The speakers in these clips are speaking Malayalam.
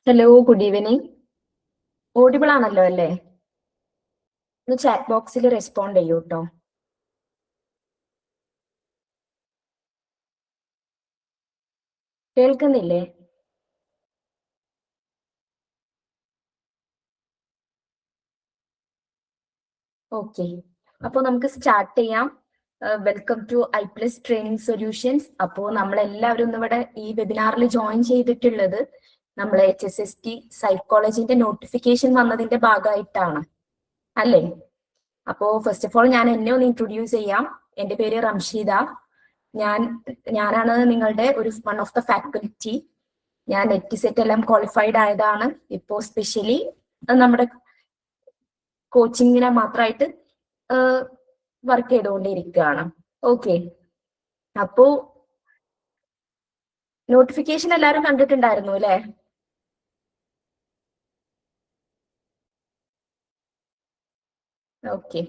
Hello, good evening. ഓഡിബിൾ ആണല്ലോ അല്ലേ? ഒന്ന് ചാറ്റ് ബോക്സിൽ റെസ്പോണ്ട് ചെയ്യൂ കേട്ടോ. കേൾക്കുന്നില്ലേ? ഓക്കെ, അപ്പോൾ നമുക്ക് സ്റ്റാർട്ട് ചെയ്യാം. Welcome to iPlus training solutions. അപ്പോൾ നമ്മളെല്ലാവരും ഒന്ന് ഇവിടെ ഈ വെബിനാറിൽ ജോയിൻ ചെയ്തിട്ടുള്ളത് നമ്മൾ HSST സൈക്കോളജിന്റെ നോട്ടിഫിക്കേഷൻ വന്നതിന്റെ ഭാഗമായിട്ടാണ് അല്ലേ? അപ്പോൾ ഫസ്റ്റ് ഓഫ് ഓൾ ഞാൻ എന്നെ ഒന്ന് ഇൻട്രൊഡ്യൂസ് ചെയ്യാം. എൻ്റെ പേര് റംഷീദ. ഞാനാണ് നിങ്ങളുടെ ഒരു വൺ ഓഫ് ദ ഫാക്കൽറ്റി. ഞാൻ നെറ്റ് എല്ലാം ക്വാളിഫൈഡ് ആയതാണ്. ഇപ്പോ സ്പെഷ്യലി നമ്മുടെ കോച്ചിങ്ങിനെ മാത്രമായിട്ട് വർക്ക് ചെയ്തുകൊണ്ടിരിക്കുകയാണ്. ഓക്കെ, അപ്പോ നോട്ടിഫിക്കേഷൻ എല്ലാവരും കണ്ടിട്ടുണ്ടായിരുന്നു അല്ലേ? ഓക്കെ,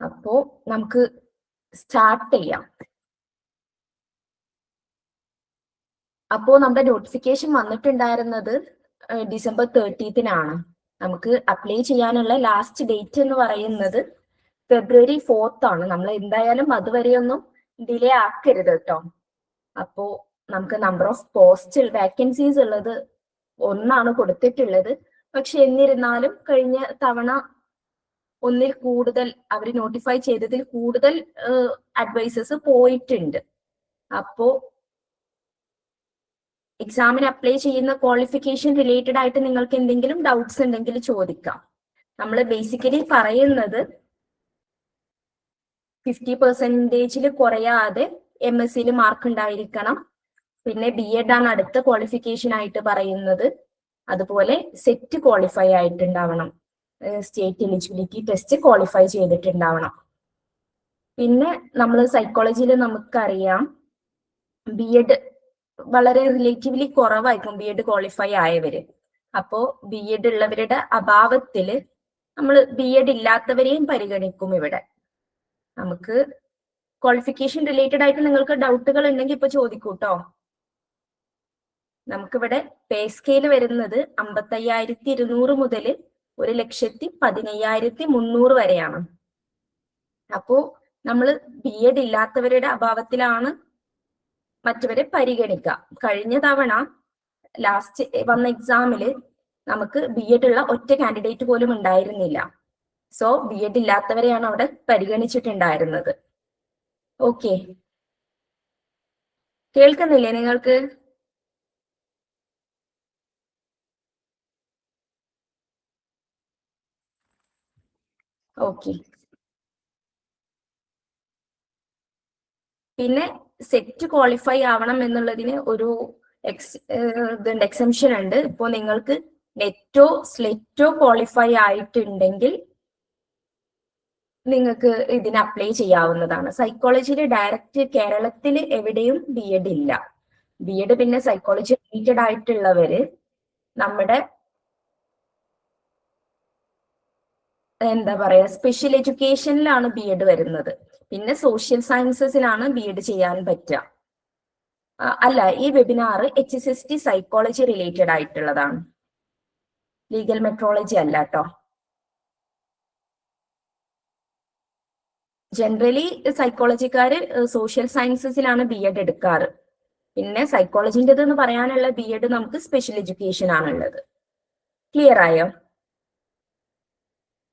അപ്പോ നമുക്ക് സ്റ്റാർട്ട് ചെയ്യാം. അപ്പോ നമ്മുടെ നോട്ടിഫിക്കേഷൻ വന്നിട്ടുണ്ടായിരുന്നത് ഡിസംബർ 30th നമുക്ക് അപ്ലൈ ചെയ്യാനുള്ള ലാസ്റ്റ് ഡേറ്റ് എന്ന് പറയുന്നത് February 4th ആണ്. നമ്മൾ എന്തായാലും അതുവരെയൊന്നും ഡിലേ ആക്കരുത് കേട്ടോ. അപ്പോ നമുക്ക് നമ്പർ ഓഫ് പോസ്റ്റ് വാക്കൻസീസ് ഉള്ളത് 1 കൊടുത്തിട്ടുള്ളത്. പക്ഷെ എന്നിരുന്നാലും കഴിഞ്ഞ തവണ ഒന്നിൽ കൂടുതൽ അവർ നോട്ടിഫൈ ചെയ്തതിൽ കൂടുതൽ അഡ്വൈസസ് പോയിട്ടുണ്ട്. അപ്പോ എക്സാമിന് അപ്ലൈ ചെയ്യുന്ന ക്വാളിഫിക്കേഷൻ റിലേറ്റഡ് ആയിട്ട് നിങ്ങൾക്ക് എന്തെങ്കിലും ഡൗട്ട്സ് ഉണ്ടെങ്കിൽ ചോദിക്കാം. നമ്മൾ ബേസിക്കലി പറയുന്നത് 50% കുറയാതെ MSc മാർക്ക് ഉണ്ടായിരിക്കണം. പിന്നെ BEd ആണ് അടുത്ത ക്വാളിഫിക്കേഷൻ ആയിട്ട് പറയുന്നത്. അതുപോലെ സെറ്റ് ക്വാളിഫൈ ആയിട്ടുണ്ടാവണം, സ്റ്റേറ്റ് എലിജിബിലിറ്റി ടെസ്റ്റ് ക്വാളിഫൈ ചെയ്തിട്ടുണ്ടാവണം. പിന്നെ നമ്മൾ സൈക്കോളജിയിൽ നമുക്കറിയാം BEd വളരെ റിലേറ്റീവ്ലി കുറവായിരിക്കും BEd ക്വാളിഫൈ ആയവര്. അപ്പോ BEd ഉള്ളവരുടെ അഭാവത്തില് നമ്മൾ BEd ഇല്ലാത്തവരെയും പരിഗണിക്കും. ഇവിടെ നമുക്ക് ക്വാളിഫിക്കേഷൻ റിലേറ്റഡ് ആയിട്ട് നിങ്ങൾക്ക് ഡൗട്ടുകൾ ഉണ്ടെങ്കിൽ ഇപ്പൊ ചോദിക്കൂട്ടോ. നമുക്കിവിടെ പേ സ്കെയിൽ വരുന്നത് 55,200 മുതൽ 1,15,300 വരെയാണ്. അപ്പോ നമ്മൾ BEd ഇല്ലാത്തവരുടെ അഭാവത്തിലാണ് മറ്റവരെ പരിഗണിക്കുക. കഴിഞ്ഞ തവണ ലാസ്റ്റ് വന്ന എക്സാമില് നമുക്ക് BEd ഉള്ള ഒറ്റ കാൻഡിഡേറ്റ് പോലും ഉണ്ടായിരുന്നില്ല. സോ BEd ഇല്ലാത്തവരെയാണ് അവിടെ പരിഗണിച്ചിട്ടുണ്ടായിരുന്നത്. ഓക്കെ, കേൾക്കുന്നില്ലേ നിങ്ങൾക്ക്? ഓക്കെ, പിന്നെ സെറ്റ് ക്വാളിഫൈ ആവണം എന്നുള്ളതിന് ഒരു എക്സംഷൻ ഉണ്ട്. ഇപ്പോ നിങ്ങൾക്ക് നെറ്റോ സ്ലെറ്റോ ക്വാളിഫൈ ആയിട്ടുണ്ടെങ്കിൽ നിങ്ങൾക്ക് ഇതിന് അപ്ലൈ ചെയ്യാവുന്നതാണ്. സൈക്കോളജിയിൽ ഡയറക്റ്റ് കേരളത്തിൽ എവിടെയും BEd ഇല്ല. BEd പിന്നെ സൈക്കോളജി റിലേറ്റഡ് ആയിട്ടുള്ളവര് നമ്മുടെ എന്താ പറയാ സ്പെഷ്യൽ എഡ്യൂക്കേഷനിലാണ് BEd വരുന്നത്. പിന്നെ സോഷ്യൽ സയൻസസിലാണ് BEd ചെയ്യാൻ പറ്റുക. അല്ല, ഈ വെബിനാർ HSST സൈക്കോളജി റിലേറ്റഡ് ആയിട്ടുള്ളതാണ്, ലീഗൽ മെട്രോളജി അല്ല കേട്ടോ. ജനറലി സൈക്കോളജിക്കാര് സോഷ്യൽ സയൻസസിലാണ് BEd എടുക്കാറ്. പിന്നെ സൈക്കോളജിൻ്റെത് എന്ന് പറയാനുള്ള BEd നമുക്ക് സ്പെഷ്യൽ എഡ്യൂക്കേഷൻ ആണുള്ളത്. ക്ലിയർ ആയോ?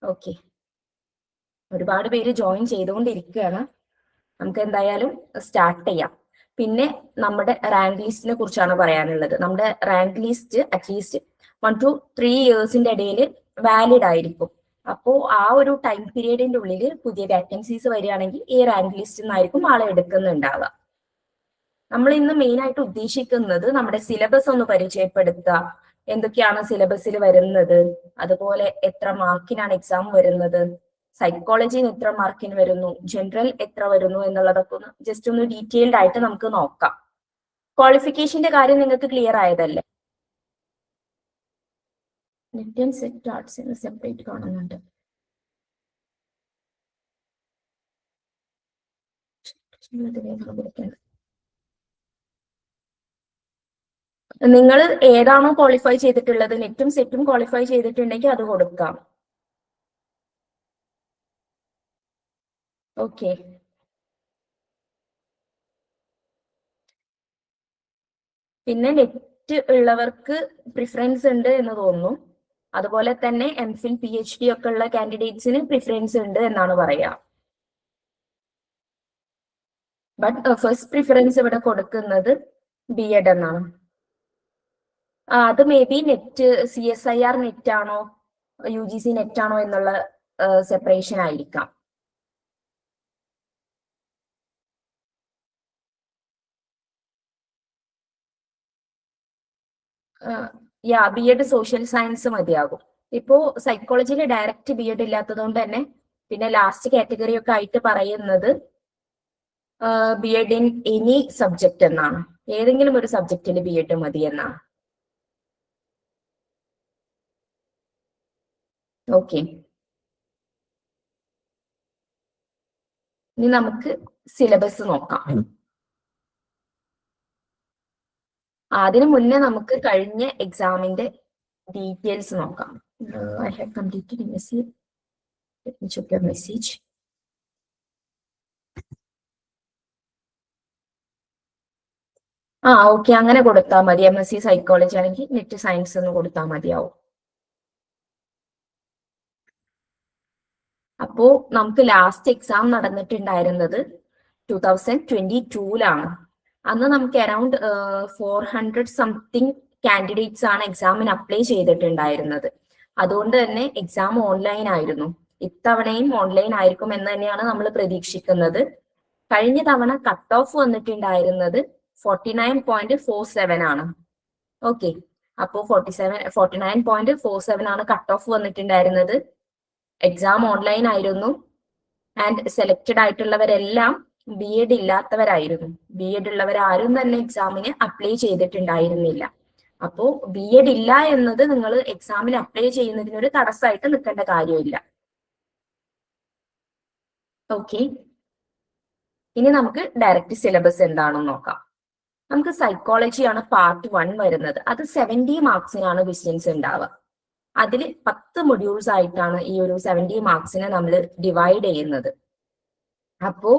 ഓക്കെ, ഒരുപാട് പേര് ജോയിൻ ചെയ്തുകൊണ്ടിരിക്കുകയാണ്. നമുക്ക് എന്തായാലും സ്റ്റാർട്ട് ചെയ്യാം. പിന്നെ നമ്മുടെ റാങ്ക് ലിസ്റ്റിനെ കുറിച്ചാണ് പറയാനുള്ളത്. നമ്മുടെ റാങ്ക് ലിസ്റ്റ് അറ്റ്ലീസ്റ്റ് 1 to 3 ഇയേഴ്സിന്റെ ഇടയിൽ വാലിഡ് ആയിരിക്കും. അപ്പോൾ ആ ഒരു ടൈം പീരീഡിന്റെ ഉള്ളിൽ പുതിയ വാക്കൻസീസ് വരികയാണെങ്കിൽ ഈ റാങ്ക് ലിസ്റ്റിൽ നിന്നായിരിക്കും ആളെ എടുക്കുന്നുണ്ടാവുക. നമ്മൾ ഇന്ന് മെയിൻ ആയിട്ട് ഉദ്ദേശിക്കുന്നത് നമ്മുടെ സിലബസ് ഒന്ന് പരിചയപ്പെടുത്തുക. എന്തൊക്കെയാണ് സിലബസിൽ വരുന്നത്, അതുപോലെ എത്ര മാർക്കിനാണ് എക്സാം വരുന്നത്, സൈക്കോളജിന് എത്ര മാർക്കിന് വരുന്നു, ജനറൽ എത്ര വരുന്നു എന്നുള്ളതൊക്കെ ഒന്ന് ജസ്റ്റ് ഒന്ന് ഡീറ്റെയിൽഡ് ആയിട്ട് നമുക്ക് നോക്കാം. ക്വാളിഫിക്കേഷന്റെ കാര്യം നിങ്ങൾക്ക് ക്ലിയർ ആയതല്ലേ? നെറ്റ് ആൻഡ് സെറ്റ് ആർട്സിന് സെപ്പറേറ്റ് കാണുന്നുണ്ട്. നിങ്ങൾ ഏതാണോ ക്വാളിഫൈ ചെയ്തിട്ടുള്ളത്, നെറ്റും സെറ്റും ക്വാളിഫൈ ചെയ്തിട്ടുണ്ടെങ്കിൽ അത് കൊടുക്കാം. ഓക്കെ. പിന്നെ നെറ്റ് ഉള്ളവർക്ക് പ്രിഫറൻസ് ഉണ്ട് എന്ന് തോന്നുന്നു. അതുപോലെ തന്നെ MPhil PhD ഒക്കെ ഉള്ള കാൻഡിഡേറ്റ്സിന് പ്രിഫറൻസ് ഉണ്ട് എന്നാണ് പറയാ. ബട്ട് ഫസ്റ്റ് പ്രിഫറൻസ് ഇവിടെ കൊടുക്കുന്നത് B.Ed എന്നാണ്. അത് may be net CSIR net ആണോ UGC നെറ്റ് ആണോ എന്നുള്ള സെപ്പറേഷൻ ആയിരിക്കാം. B.Ed സോഷ്യൽ സയൻസ് മതിയാകും. ഇപ്പോ സൈക്കോളജിയിൽ ഡയറക്റ്റ് B.Ed ഇല്ലാത്തത് കൊണ്ട് തന്നെ പിന്നെ ലാസ്റ്റ് കാറ്റഗറി ഒക്കെ ആയിട്ട് പറയുന്നത് B.Ed ഇൻ എനി സബ്ജക്റ്റ് എന്നാണ്. ഏതെങ്കിലും ഒരു സബ്ജക്റ്റിൽ B.Ed മതി എന്നാണ്. ഓക്കെ. ഇനി നമുക്ക് സിലബസ് നോക്കാം. അതിനു മുന്നേ നമുക്ക് കഴിഞ്ഞ എക്സാമിന്റെ ഡീറ്റെയിൽസ് നോക്കാം. I have completed a message. Let me check your message. Okay, അങ്ങനെ കൊടുത്താൽ മതി. MSc സൈക്കോളജി ആണെങ്കിൽ നെറ്റ് സയൻസ് എന്ന് കൊടുത്താൽ മതിയാവും. അപ്പോ നമുക്ക് ലാസ്റ്റ് എക്സാം നടന്നിട്ടുണ്ടായിരുന്നത് 2022 അന്ന് നമുക്ക് അറൌണ്ട് 400 സംതിങ് കാൻഡിഡേറ്റ്സ് ആണ് എക്സാമിന് അപ്ലൈ ചെയ്തിട്ടുണ്ടായിരുന്നത്. അതുകൊണ്ട് തന്നെ എക്സാം ഓൺലൈൻ ആയിരുന്നു. ഇത്തവണയും ഓൺലൈൻ ആയിരിക്കും എന്ന് തന്നെയാണ് നമ്മൾ പ്രതീക്ഷിക്കുന്നത്. കഴിഞ്ഞ തവണ കട്ട് ഓഫ് വന്നിട്ടുണ്ടായിരുന്നത് 49.47 ആണ്. ഓക്കെ, അപ്പോ 49.47 ആണ് കട്ട് ഓഫ് വന്നിട്ടുണ്ടായിരുന്നത്. എക്സാം ഓൺലൈൻ ആയിരുന്നു. ആൻഡ് സെലക്റ്റഡ് ആയിട്ടുള്ളവരെല്ലാം B.Ed ഇല്ലാത്തവരായിരുന്നു. B.Ed ഉള്ളവരാരും തന്നെ എക്സാമിന് അപ്ലൈ ചെയ്തിട്ടുണ്ടായിരുന്നില്ല. അപ്പോ B.Ed ഇല്ല എന്നത് നിങ്ങൾ എക്സാമിന് അപ്ലൈ ചെയ്യുന്നതിനൊരു തടസ്സമായിട്ട് നിൽക്കേണ്ട കാര്യമില്ല. ഓക്കെ, ഇനി നമുക്ക് ഡയറക്റ്റ് സിലബസ് എന്താണെന്ന് നോക്കാം. നമുക്ക് സൈക്കോളജിയാണ് പാർട്ട് 1 വരുന്നത്. അത് 70 മാർക്സിനാണ് ക്വസ്റ്റ്യൻസ് ഉണ്ടാവുക. അതിൽ 10 മൊഡ്യൂൾസ് ആയിട്ടാണ് ഈ ഒരു 70 മാർക്സിനെ നമ്മൾ ഡിവൈഡ് ചെയ്യുന്നത്. അപ്പോ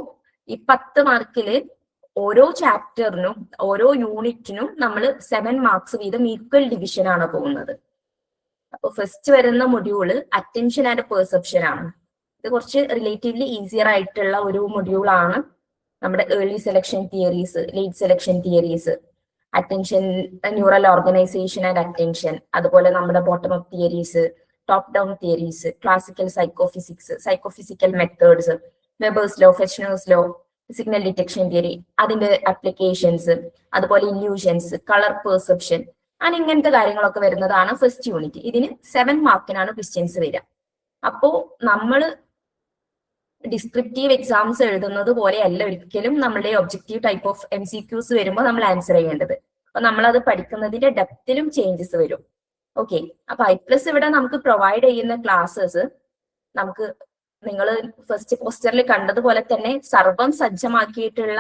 ഈ 10 മാർക്കില് ഓരോ ചാപ്റ്ററിനും ഓരോ യൂണിറ്റിനും നമ്മൾ 7 മാർക്സ് വീതം ഈക്വൽ ഡിവിഷൻ ആണ് പോകുന്നത്. അപ്പൊ ഫസ്റ്റ് വരുന്ന മൊഡ്യൂള് അറ്റൻഷൻ ആൻഡ് പെർസെപ്ഷൻ ആണ്. ഇത് കുറച്ച് റിലേറ്റീവ്ലി ഈസിയർ ആയിട്ടുള്ള ഒരു മൊഡ്യൂൾ ആണ്. നമ്മുടെ early selection theories, late selection theories, attention, neural organisation and attention, അതുപോലെ നമ്മുടെ bottom up theories, top down theories, classical psychophysics, psychophysical methods, Weber's law, Fechner's law, signal detection theory, അതിന്റെ അപ്ലിക്കേഷൻസ്, അതുപോലെ ഇല്യൂഷൻസ്, കളർ പെർസെപ്ഷൻ, അങ്ങനെ ഇങ്ങനത്തെ കാര്യങ്ങളൊക്കെ വരുന്നതാണ് ഫസ്റ്റ് യൂണിറ്റ്. ഇതിന് 7 മാർക്കിനാണ് ക്വസ്റ്റ്യൻസ് വരിക. അപ്പോ നമ്മൾ ഡിസ്ക്രിപ്റ്റീവ് എക്സാംസ് എഴുതുന്നത് പോലെയല്ല ഒരിക്കലും നമ്മുടെ ഒബ്ജക്റ്റീവ് ടൈപ്പ് ഓഫ് MCQs വരുമ്പോൾ നമ്മൾ ആൻസർ ചെയ്യേണ്ടത്. അപ്പൊ നമ്മളത് പഠിക്കുന്നതിന്റെ ഡെപ്തിലും ചേഞ്ചസ് വരും. ഓക്കെ, അപ്പൊ I+ ഇവിടെ നമുക്ക് പ്രൊവൈഡ് ചെയ്യുന്ന ക്ലാസ്സസ് നമുക്ക് നിങ്ങൾ ഫസ്റ്റ് പോസ്റ്ററിൽ കണ്ടതുപോലെ തന്നെ സർവം സജ്ജമാക്കിയിട്ടുള്ള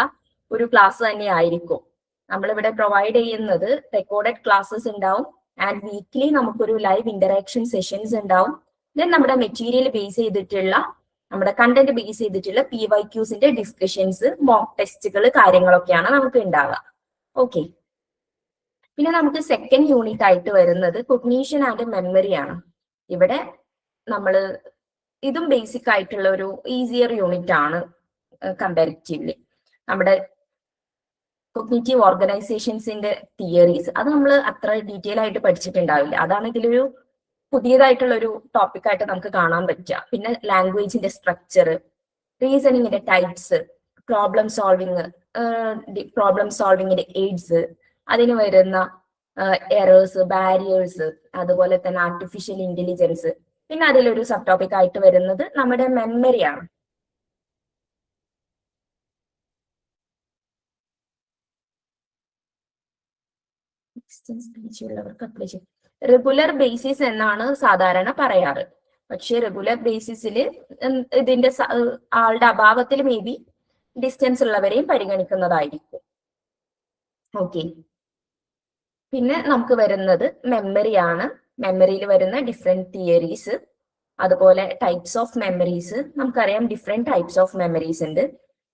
ഒരു ക്ലാസ് തന്നെ ആയിരിക്കും. നമ്മളിവിടെ പ്രൊവൈഡ് ചെയ്യുന്നത് റെക്കോർഡഡ് ക്ലാസ്സസ് ഉണ്ടാവും. ആൻഡ് വീക്ക്ലി നമുക്കൊരു ലൈവ് ഇന്ററാക്ഷൻ സെഷൻസ് ഉണ്ടാവും. ദെൻ നമ്മുടെ മെറ്റീരിയൽ ബേസ് ചെയ്തിട്ടുള്ള, നമ്മുടെ കണ്ടന്റ് ബേസ് ചെയ്തിട്ടുള്ള PYQസിന്റെ ഡിസ്കഷൻസ്, മോക്ക് ടെസ്റ്റുകൾ, കാര്യങ്ങളൊക്കെയാണ് നമുക്ക് ഉണ്ടാവുക. ഓക്കെ, പിന്നെ നമുക്ക് സെക്കൻഡ് യൂണിറ്റ് ആയിട്ട് വരുന്നത് കൊഗ്നീഷൻ ആൻഡ് മെമ്മറി ആണ്. ഇവിടെ നമ്മൾ ഇതും ബേസിക് ആയിട്ടുള്ള ഒരു ഈസിയർ യൂണിറ്റ് ആണ് കമ്പാരിറ്റീവ്ലി. നമ്മുടെ കൊഗ്നിറ്റീവ് ഓർഗനൈസേഷൻസിന്റെ തിയറീസ് അത് നമ്മൾ അത്ര ഡീറ്റെയിൽ ആയിട്ട് പഠിച്ചിട്ടുണ്ടാവില്ല. അതാണ് ഇതിലൊരു പുതിയതായിട്ടുള്ള ഒരു ടോപ്പിക് ആയിട്ട് നമുക്ക് കാണാൻ പറ്റുക. പിന്നെ ലാംഗ്വേജിന്റെ സ്ട്രക്ചർ, റീസണിങ്ങിന്റെ ടൈപ്സ്, പ്രോബ്ലം സോൾവിങ്ങിന്റെ എയ്ഡ്സ്, അതിന് വരുന്ന എറേഴ്സ്, ബാരിയേഴ്സ്, അതുപോലെ തന്നെ ആർട്ടിഫിഷ്യൽ ഇന്റലിജൻസ്. പിന്നെ അതിലൊരു സബ് ടോപ്പിക് ആയിട്ട് വരുന്നത് നമ്മുടെ മെമ്മറിയാണ്. ഉള്ളവർക്ക് അപ്ലൈ ചെയ്യും. റെഗുലർ ബേസിസ് എന്നാണ് സാധാരണ പറയാറ്. പക്ഷെ റെഗുലർ ബേസിസിൽ ഇതിന്റെ ആളുടെ അഭാവത്തിൽ മേ ബി ഡിസ്റ്റൻസ് ഉള്ളവരെയും പരിഗണിക്കുന്നതായിരിക്കും. ഓക്കെ. പിന്നെ നമുക്ക് വരുന്നത് മെമ്മറിയാണ്. മെമ്മറിയിൽ വരുന്ന ഡിഫറെന്റ് തിയറീസ്, അതുപോലെ ടൈപ്സ് ഓഫ് മെമ്മറീസ്. നമുക്കറിയാം ഡിഫറെന്റ് ടൈപ്സ് ഓഫ് മെമ്മറീസ് ഉണ്ട്,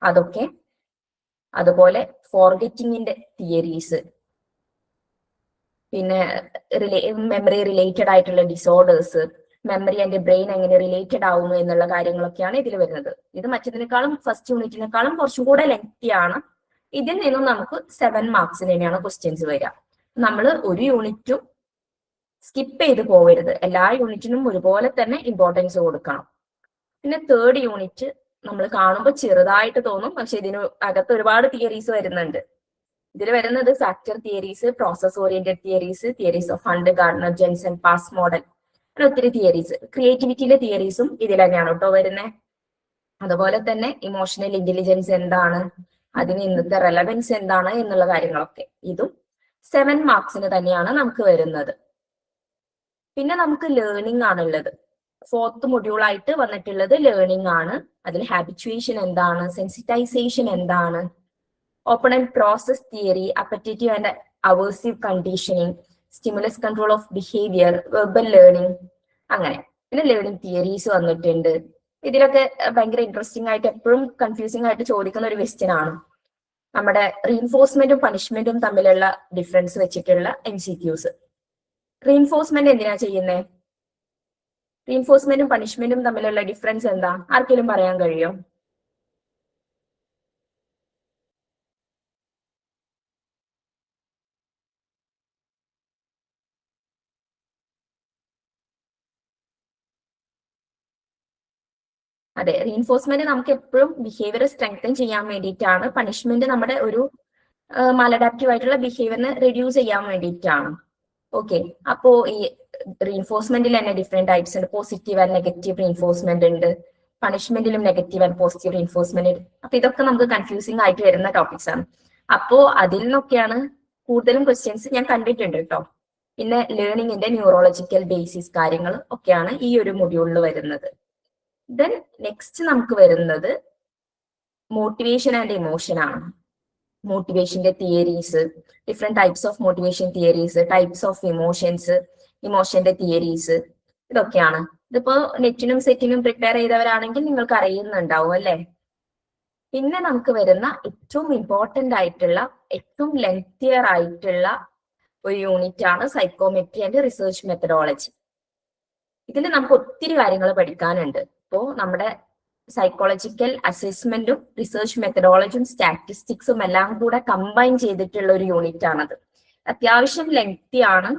അതൊക്കെ. അതുപോലെ ഫോർഗെറ്റിങ്ങിന്റെ തിയറീസ്, പിന്നെ മെമ്മറി റിലേറ്റഡ് ആയിട്ടുള്ള ഡിസോർഡേഴ്സ്, മെമ്മറി ആൻഡ് ബ്രെയിൻ എങ്ങനെ റിലേറ്റഡ് ആവുന്നു എന്നുള്ള കാര്യങ്ങളൊക്കെയാണ് ഇതിൽ വരുന്നത്. ഇത് മറ്റതിനേക്കാളും ഫസ്റ്റ് യൂണിറ്റിനേക്കാളും കുറച്ചും കൂടെ ലെങ്തി ആണ്. ഇതിൽ നിന്നും നമുക്ക് 7 മാർക്സിന് തന്നെയാണ് ക്വസ്റ്റ്യൻസ് വരിക. നമ്മൾ ഒരു യൂണിറ്റും സ്കിപ്പ് ചെയ്ത് പോകരുത്, എല്ലാ യൂണിറ്റിനും ഒരുപോലെ തന്നെ ഇമ്പോർട്ടൻസ് കൊടുക്കണം. പിന്നെ തേർഡ് യൂണിറ്റ് നമ്മൾ കാണുമ്പോൾ ചെറുതായിട്ട് തോന്നും, പക്ഷെ ഇതിന് അകത്ത് ഒരുപാട് തിയറീസ് വരുന്നുണ്ട്. ഇതിൽ വരുന്നത് factor theories, process oriented theories, theories of Hunt, Gardner, Jensen, PASS model, അങ്ങനെ ഒത്തിരി തിയറീസ്. ക്രിയേറ്റിവിറ്റിയിലെ തിയറീസും ഇതിൽ തന്നെയാണ് കേട്ടോ വരുന്നത്. അതുപോലെ തന്നെ ഇമോഷണൽ ഇന്റലിജൻസ് എന്താണ്, അതിന് ഇന്നത്തെ റെലവൻസ് എന്താണ് എന്നുള്ള കാര്യങ്ങളൊക്കെ ഇതും 7 മാർക്സിന് തന്നെയാണ് നമുക്ക് വരുന്നത്. പിന്നെ നമുക്ക് ലേണിംഗ് ആണുള്ളത്. ഫോർത്ത് മൊഡ്യൂൾ ആയിട്ട് വന്നിട്ടുള്ളത് ലേണിംഗ് ആണ്. അതിൽ ഹാബിച്വേഷൻ എന്താണ്, സെൻസിറ്റൈസേഷൻ എന്താണ്, opponent process theory, appetitive and aversive conditioning, stimulus control of behaviour, verbal learning, അങ്ങനെ. പിന്നെ ലേണിംഗ് തിയറീസ് വന്നിട്ടുണ്ട്. ഇതിലൊക്കെ ഭയങ്കര ഇൻട്രസ്റ്റിംഗ് ആയിട്ട് എപ്പോഴും കൺഫ്യൂസിംഗ് ആയിട്ട് ചോദിക്കുന്ന ഒരു ക്വസ്റ്റ്യൻ ആണ് നമ്മുടെ റീഇൻഫോഴ്സ്മെന്റും പണിഷ്മെന്റും തമ്മിലുള്ള ഡിഫറൻസ് വെച്ചിട്ടുള്ള MCQs. റീഇൻഫോഴ്സ്മെന്റ് എന്തിനാ ചെയ്യുന്നത്? റീഇൻഫോഴ്സ്മെന്റും പണിഷ്മെന്റും തമ്മിലുള്ള ഡിഫറൻസ് എന്താ? ആർക്കെങ്കിലും പറയാൻ കഴിയോ? അതെ, റീഇൻഫോഴ്സ്മെന്റ് നമുക്ക് എപ്പോഴും ബിഹേവിയർ സ്ട്രെങ്തൻ ചെയ്യാൻ വേണ്ടിയിട്ടാണ്. പണിഷ്മെന്റ് നമ്മുടെ ഒരു മാലഡാപ്റ്റീവ് ആയിട്ടുള്ള ബിഹേവിയറിനെ റെഡ്യൂസ് ചെയ്യാൻ വേണ്ടിയിട്ടാണ്. ഓക്കെ. അപ്പോ ഈ റീഇൻഫോഴ്സ്മെന്റിൽ തന്നെ ഡിഫറെന്റ് ടൈപ്സ് ഉണ്ട്. പോസിറ്റീവ് ആൻഡ് നെഗറ്റീവ് റീഇൻഫോഴ്സ്മെന്റ് ഉണ്ട്, പണിഷ്മെന്റിലും നെഗറ്റീവ് ആൻഡ് പോസിറ്റീവ് റീഇൻഫോഴ്സ്മെന്റ് ഉണ്ട്. അപ്പൊ ഇതൊക്കെ നമുക്ക് കൺഫ്യൂസിംഗ് ആയിട്ട് വരുന്ന ടോപ്പിക്സ് ആണ്. അപ്പോ അതിൽ നിന്നൊക്കെയാണ് കൂടുതലും ക്വസ്റ്റ്യൻസ് ഞാൻ കണ്ടിട്ടുണ്ട് കേട്ടോ. പിന്നെ ലേണിംഗിന്റെ ന്യൂറോളജിക്കൽ ബേസിസ് കാര്യങ്ങൾ ഒക്കെയാണ് ഈ ഒരു മൊഡ്യൂളിൽ വരുന്നത്. ദെൻ നെക്സ്റ്റ് നമുക്ക് വരുന്നത് മോട്ടിവേഷൻ ആൻഡ് ഇമോഷൻ ആണ്. മോട്ടിവേഷന്റെ theories, different types of motivation theories, types of emotions, ഇമോഷന്റെ തിയറീസ്, ഇതൊക്കെയാണ്. ഇതിപ്പോ നെറ്റിനും സെറ്റിനും പ്രിപ്പയർ ചെയ്തവരാണെങ്കിൽ നിങ്ങൾക്ക് അറിയുന്നുണ്ടാവും അല്ലെ. പിന്നെ നമുക്ക് വരുന്ന ഏറ്റവും ഇമ്പോർട്ടന്റ് ആയിട്ടുള്ള, ഏറ്റവും ലെങ്തിയർ ആയിട്ടുള്ള ഒരു യൂണിറ്റ് ആണ് സൈക്കോമെട്രി ആൻഡ് റിസർച്ച് മെത്തഡോളജി. ഇതിൽ നമുക്ക് ഒത്തിരി കാര്യങ്ങൾ പഠിക്കാനുണ്ട്. ഇപ്പോ നമ്മുടെ സൈക്കോളജിക്കൽ അസസ്മെന്റും റിസർച്ച് മെത്തഡോളജിയും സ്റ്റാറ്റിസ്റ്റിക്സും എല്ലാം കൂടെ കമ്പൈൻ ചെയ്തിട്ടുള്ള ഒരു യൂണിറ്റ് ആണത്. അത്യാവശ്യം ലെങ്തി ആണ്.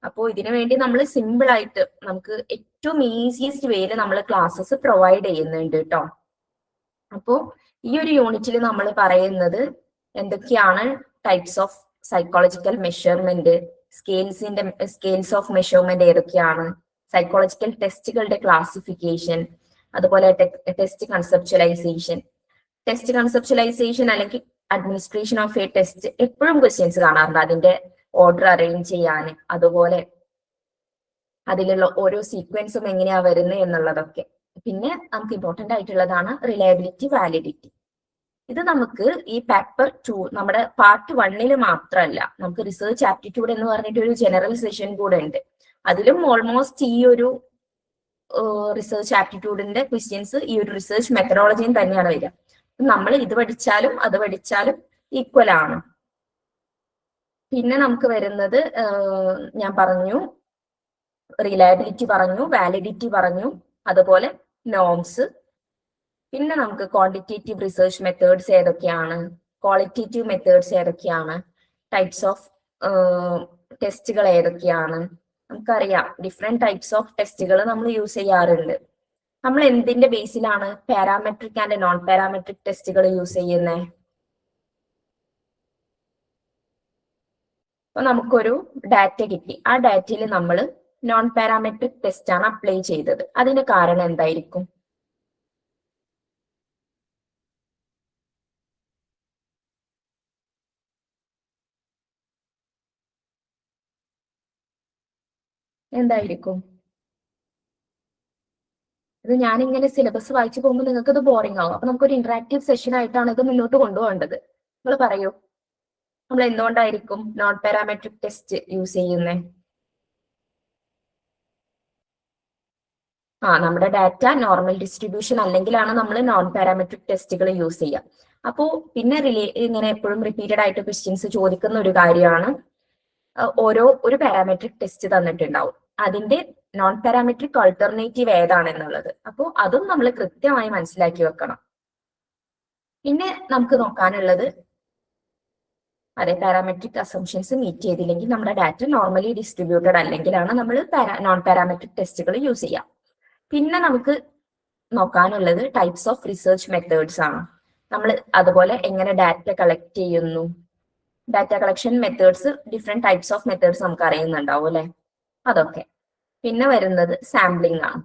അപ്പോൾ ഇതിനു വേണ്ടി നമ്മൾ സിമ്പിൾ ആയിട്ട് നമുക്ക് ഏറ്റവും ഈസിയസ്റ്റ് വേയിൽ നമ്മൾ ക്ലാസ്സസ് പ്രൊവൈഡ് ചെയ്യുന്നുണ്ട് കേട്ടോ. അപ്പോ ഈ ഒരു യൂണിറ്റിൽ നമ്മൾ പറയുന്നത് എന്തൊക്കെയാണ് types of psychological measurement, scales of measurement ഏതൊക്കെയാണ്, സൈക്കോളജിക്കൽ ടെസ്റ്റുകളുടെ ക്ലാസിഫിക്കേഷൻ, അതുപോലെ ടെസ്റ്റ് കൺസെപ്ച്വലൈസേഷൻ അല്ലെങ്കിൽ അഡ്മിനിസ്ട്രേഷൻ ഓഫ് എ ടെസ്റ്റ് എപ്പോഴും ക്വസ്റ്റ്യൻസ് കാണാറുണ്ട്. അതിന്റെ ഓർഡർ അറേഞ്ച് ചെയ്യാൻ, അതുപോലെ അതിലുള്ള ഓരോ സീക്വൻസും എങ്ങനെയാ വരുന്നത് എന്നുള്ളതൊക്കെ. പിന്നെ നമുക്ക് ഇമ്പോർട്ടന്റ് ആയിട്ടുള്ളതാണ് റിലയബിലിറ്റി, വാലിഡിറ്റി. ഇത് നമുക്ക് ഈ പേപ്പർ 2 നമ്മുടെ പാർട്ട് 1 മാത്രമല്ല, നമുക്ക് റിസർച്ച് ആപ്റ്റിറ്റ്യൂഡ് എന്ന് പറഞ്ഞിട്ട് ഒരു ജനറൽ സെഷൻ കൂടെ ഉണ്ട്. അതിലും ഓൾമോസ്റ്റ് ഈ ഒരു റിസർച്ച് ആപ്റ്റിറ്റ്യൂഡിന്റെ ക്വസ്റ്റ്യൻസ് ഈ ഒരു റിസർച്ച് മെത്തഡോളജിയും തന്നെയാണ് വരിക. നമ്മൾ ഇത് പഠിച്ചാലും അത് പഠിച്ചാലും ഈക്വൽ ആണ്. പിന്നെ നമുക്ക് വരുന്നത് ഞാൻ പറഞ്ഞു, റിലയബിലിറ്റി പറഞ്ഞു, വാലിഡിറ്റി പറഞ്ഞു, അതുപോലെ നോംസ്. പിന്നെ നമുക്ക് ക്വാണ്ടിറ്റേറ്റീവ് റിസർച്ച് മെത്തേഡ്സ് ഏതൊക്കെയാണ്, ക്വാളിറ്റേറ്റീവ് മെത്തേഡ്സ് ഏതൊക്കെയാണ്, ടൈപ്സ് ഓഫ് ടെസ്റ്റുകൾ ഏതൊക്കെയാണ്. നമുക്കറിയാം ഡിഫറെന്റ് ടൈപ്സ് ഓഫ് ടെസ്റ്റുകൾ നമ്മൾ യൂസ് ചെയ്യാറുണ്ട്. നമ്മൾ എന്തിന്റെ ബേസിലാണ് പാരാമെട്രിക് ആൻഡ് നോൺ പാരാമെട്രിക് ടെസ്റ്റുകൾ യൂസ് ചെയ്യുന്നത്? അപ്പൊ നമുക്കൊരു ഡാറ്റ കിട്ടി, ആ ഡാറ്റയിൽ നമ്മൾ നോൺ പാരാമെട്രിക് ടെസ്റ്റ് ആണ് അപ്ലൈ ചെയ്തത്. അതിന്റെ കാരണം എന്തായിരിക്കും? എന്തായിരിക്കും? ഇത് ഞാനിങ്ങനെ സിലബസ് വായിച്ചു പോകുമ്പോൾ നിങ്ങൾക്ക് ഇത് ബോറിംഗ് ആവും. അപ്പൊ നമുക്കൊരു ഇന്ററാക്റ്റീവ് സെഷൻ ആയിട്ടാണ് ഇത് മുന്നോട്ട് കൊണ്ടുപോകേണ്ടത്. നിങ്ങൾ പറയൂ, നമ്മൾ എന്തുകൊണ്ടായിരിക്കും നോൺ പാരാമെട്രിക് ടെസ്റ്റ് യൂസ് ചെയ്യുന്നത്? നമ്മുടെ ഡാറ്റ നോർമൽ ഡിസ്ട്രിബ്യൂഷൻ അല്ലെങ്കിലാണ് നമ്മൾ നോൺ പാരാമെട്രിക് ടെസ്റ്റുകൾ യൂസ് ചെയ്യുക. അപ്പോ പിന്നെ ഇങ്ങനെ എപ്പോഴും റിപ്പീറ്റഡ് ആയിട്ട് ക്വസ്റ്റ്യൻസ് ചോദിക്കുന്ന ഒരു കാര്യമാണ്, ഒരു പാരാമെട്രിക് ടെസ്റ്റ് തന്നിട്ടുണ്ടാവും, അതിന്റെ നോൺ പാരാമെട്രിക് ആൾട്ടർനേറ്റീവ് ഏതാണെന്നുള്ളത്. അപ്പോൾ അതും നമ്മൾ കൃത്യമായി മനസ്സിലാക്കി വെക്കണം. പിന്നെ നമുക്ക് നോക്കാനുള്ളത്, അതെ, പാരാമെട്രിക് അസംഷൻസ് മീറ്റ് ചെയ്തില്ലെങ്കിൽ നമ്മുടെ ഡാറ്റ നോർമലി ഡിസ്ട്രിബ്യൂട്ടഡ് അല്ലെങ്കിലാണ് നമ്മൾ നോൺ പാരാമെട്രിക് ടെസ്റ്റുകൾ യൂസ് ചെയ്യുക. പിന്നെ നമുക്ക് നോക്കാനുള്ളത് ടൈപ്സ് ഓഫ് റിസർച്ച് മെത്തേഡ്സ് ആണ്. നമ്മൾ അതുപോലെ എങ്ങനെ ഡാറ്റ കളക്ട് ചെയ്യുന്നു, data collection methods, different types of methods നമുക്ക് അറിയുന്നുണ്ടാവും അല്ലെ, അതൊക്കെ. പിന്നെ വരുന്നത് സാമ്പിളിംഗ് ആണ്.